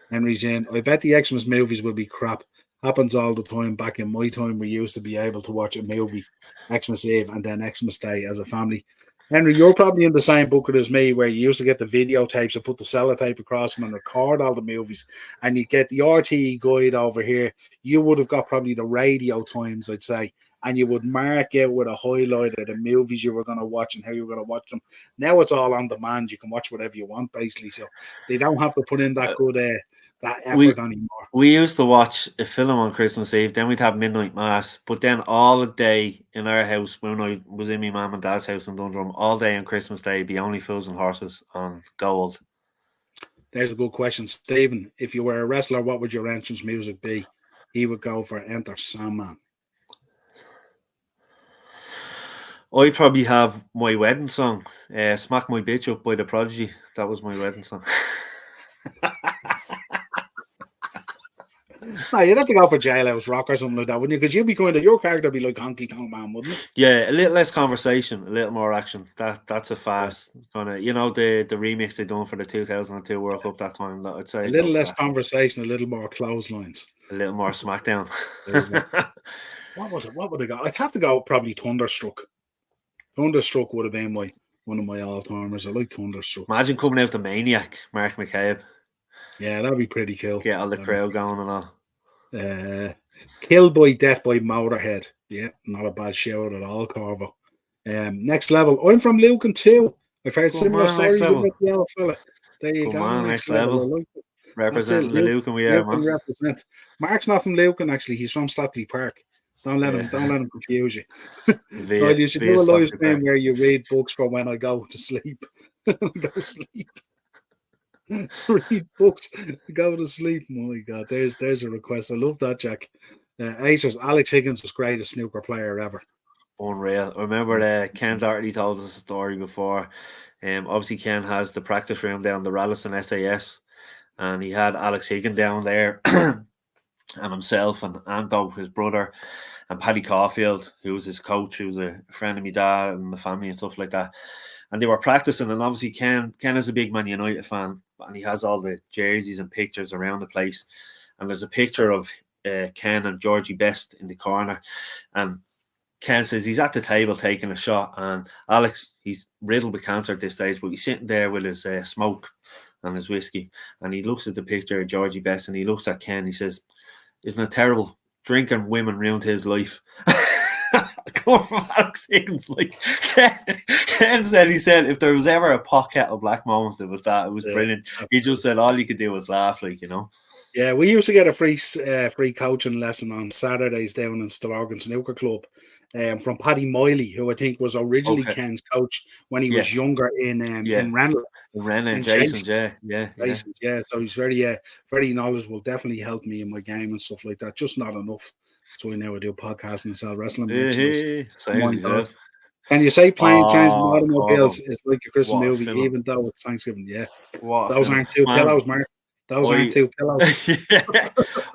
Henry's in. I bet the Xmas movies will be crap. Happens all the time. Back in my time, we used to be able to watch a movie Xmas Eve and then Xmas Day as a family. Henry, you're probably in the same bucket as me where you used to get the videotapes and put the sellotape across them and record all the movies. And you get the RTE guide over here. You would have got probably the radio times, I'd say. And you would mark out with a highlight of the movies you were going to watch and how you were going to watch them. Now it's all on demand. You can watch whatever you want, basically. So they don't have to put in that good that effort anymore. We used to watch a film on Christmas Eve, then we'd have midnight mass, but then all the day in our house, when I was in my mum and dad's house in Dundrum, all day on Christmas Day, be Only Fools and Horses on Gold. There's a good question. Stephen, if you were a wrestler, what would your entrance music be? He would go for Enter Sandman. I'd probably have my wedding song, Smack My Bitch Up by The Prodigy. That was my wedding song. No, you'd have to go for Jailhouse Rock or something like that, wouldn't you? Because you'd be your character would be like Honky Tonk Man, wouldn't it? Yeah, a little less conversation, a little more action. That's a fast kind of, the remix they done for the 2002 World Cup that time. That I'd say a little less conversation, a little more clotheslines, a little more smackdown. What was it? What would I go? I'd have to go probably Thunderstruck. Thunderstruck would have been one of my all-timers. I like Thunderstruck. Imagine coming out the Maniac, Mark McCabe. Yeah, that'd be pretty cool. Get all the crowd going and all. Killed by Death by Motorhead. Yeah, not a bad shout at all, Corvo. Next level. I'm from Lucan too. I've heard similar stories about the old fella. There you go. Next level. Representing the Lucan we are, man. Represent. Mark's not from Lucan, actually. He's from Stockley Park. Don't let him confuse you. You should do a live stream where you read books for when I go to sleep. Go sleep. Read books, go to sleep. My God, there's a request. I love that, Jack. Acers, Alex Higgins was greatest snooker player ever. Unreal. I remember Ken Doherty told us a story before. Obviously Ken has the practice room down the Rallison SAS, and he had Alex Higgins down there, and himself and Anto, his brother, and Paddy Caulfield, who was his coach, who was a friend of my dad and the family and stuff like that. And they were practicing, and obviously Ken is a big Man United fan, and he has all the jerseys and pictures around the place. And there's a picture of Ken and Georgie Best in the corner, and Ken says he's at the table taking a shot, and Alex, he's riddled with cancer at this stage, but he's sitting there with his smoke and his whiskey, and he looks at the picture of Georgie Best, and he looks at Ken, he says, "Isn't it terrible? Drinking women ruined his life." Come from Alex Higgins, like Ken said, he said if there was ever a pot kettle black moment, it was that. It was brilliant. He just said all he could do was laugh, Yeah, we used to get a free coaching lesson on Saturdays down in Stillorgan Snooker Club. from Paddy Miley, who I think was originally Ken's coach when he was younger in Rennes. And Jason, Jason, so he's very knowledgeable. Definitely helped me in my game and stuff like that. Just not enough. So now I do podcasting and sell wrestling merchandise. Can you say Plane, Trains, and Automobiles is like a Christmas movie, even though it's Thanksgiving? Yeah, those aren't two pillows, Mark. Those aren't two pillows.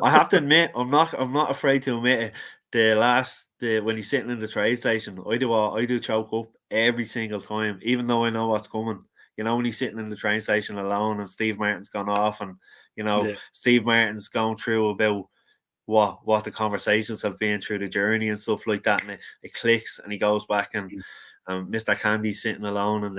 I have to admit, I'm not afraid to admit it. When he's sitting in the train station, I do choke up every single time, even though I know what's coming. You know, when he's sitting in the train station alone and Steve Martin's gone off, and Steve Martin's going through about what the conversations have been through the journey and stuff like that, and it clicks, and he goes back and Mr. Candy's sitting alone in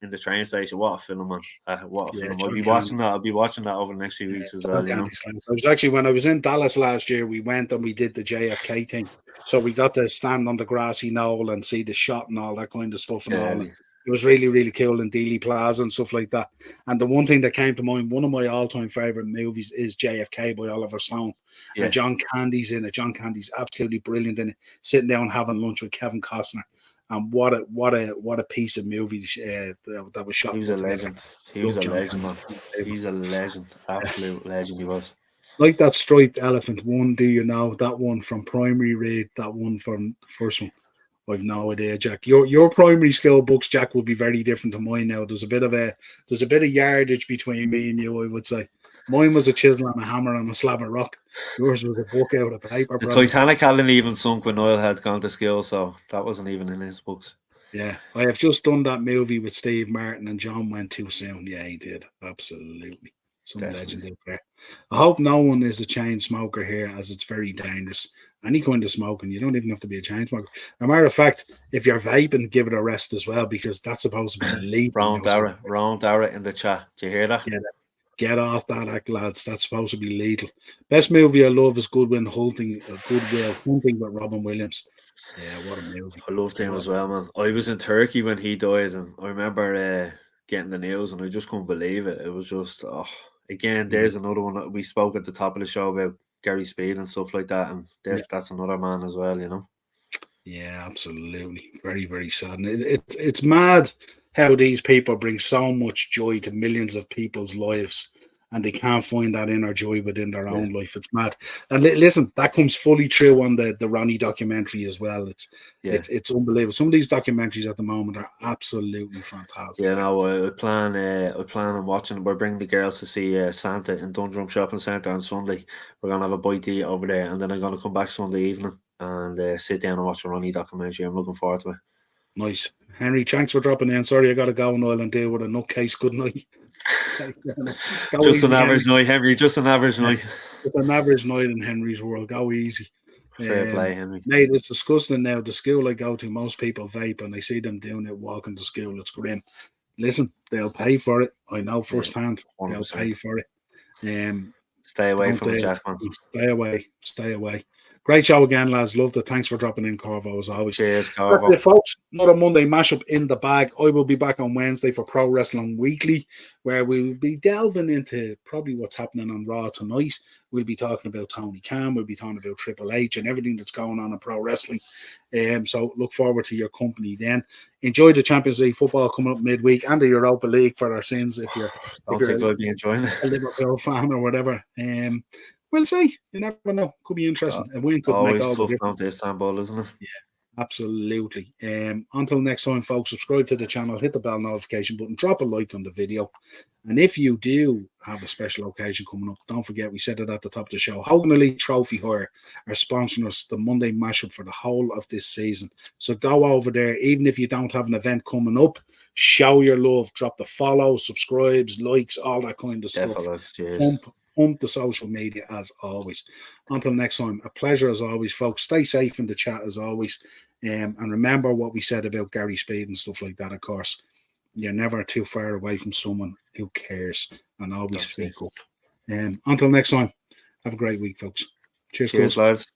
the train station. What a film, man! What a film! I'll be watching that. I'll be watching that over the next few weeks as well. I was actually, when I was in Dallas last year, we went and we did the JFK thing. So we got to stand on the grassy knoll and see the shot and all that kind of stuff and all. It was really, really cool in Dealey Plaza and stuff like that. And the one thing that came to mind, one of my all-time favorite movies is JFK by Oliver Stone. And John Candy's in it. John Candy's absolutely brilliant in it. Sitting down having lunch with Kevin Costner. And what a piece of movie that was shot. He was a legend. He was a legend, man. He's a legend. Absolute legend he was. Like that striped elephant one, do you know? That one from primary read, that one from the first one. I've no idea, Jack. Your primary skill books, Jack, would be very different to mine now. There's a bit of yardage between me and you, I would say. Mine was a chisel and a hammer and a slab of rock. Yours was a book out of paper. The Titanic hadn't even sunk when Niall had gone to school, so that wasn't even in his books. Yeah, I have just done that movie with Steve Martin, and John went too soon. Yeah, he did. Absolutely. Some legend out there. I hope no one is a chain smoker here, as it's very dangerous. Any kind of smoking, you don't even have to be a chain smoker. As a matter of fact, if you're vaping, give it a rest as well, because that's supposed to be lethal. Ron Dara in the chat. Do you hear that? Get off that act, lads. That's supposed to be lethal. Best movie I love is Goodwill Hunting with Robin Williams. Yeah, what a movie. I loved him as well, man. I was in Turkey when he died, and I remember getting the news, and I just couldn't believe it. It was just, again, there's another one that we spoke at the top of the show about Gary Speed and stuff like that, and that's another man as well, you know. Yeah, absolutely. Very, very sad. And it's mad how these people bring so much joy to millions of people's lives, and they can't find that inner joy within their own life. It's mad. And listen, that comes fully true on the Ronnie documentary as well. It's unbelievable. Some of these documentaries at the moment are absolutely fantastic. Yeah, no, I plan on watching. We're bringing the girls to see Santa in Dundrum Shopping Centre on Sunday. We're gonna have a bite to eat over there, and then I'm gonna come back Sunday evening and sit down and watch the Ronnie documentary. I'm looking forward to it. Nice. Henry, thanks for dropping in. Sorry, I got to go, Niall, and deal with a nutcase. Good night. Just an average night, Henry. Just an average night. It's an average night in Henry's world. Go easy. Fair play, Henry. Mate, it's disgusting now. The school I go to, most people vape, and I see them doing it walking to school. It's grim. Listen, they'll pay for it. I know firsthand. They'll pay for it. Stay away from it, Jackman. Stay away. Great show again, lads. Loved it. Thanks for dropping in, Corvo, as always. Cheers, Corvo. Folks, another Monday mashup in the bag. I will be back on Wednesday for Pro Wrestling Weekly, where we will be delving into probably what's happening on Raw tonight. We'll be talking about Tony Khan. We'll be talking about Triple H and everything that's going on in pro wrestling. So look forward to your company then. Enjoy the Champions League football coming up midweek and the Europa League for our sins if you're enjoying it. A Liverpool fan or whatever. We'll see. You never know. Could be interesting. A win could make all the difference. To Istanbul, isn't it? Yeah, absolutely. Until next time, folks, subscribe to the channel, hit the bell notification button, drop a like on the video. And if you do have a special occasion coming up, don't forget, we said it at the top of the show, Hogan Elite Trophy Hire are sponsoring us the Monday mashup for the whole of this season. So go over there, even if you don't have an event coming up, show your love, drop the follow, subscribes, likes, all that kind of stuff. Pump the social media as always. Until next time, a pleasure as always, folks. Stay safe in the chat as always. And remember what we said about Gary Speed and stuff like that, of course. You're never too far away from someone who cares, and always speak up. Until next time, have a great week, folks. Cheers, lads.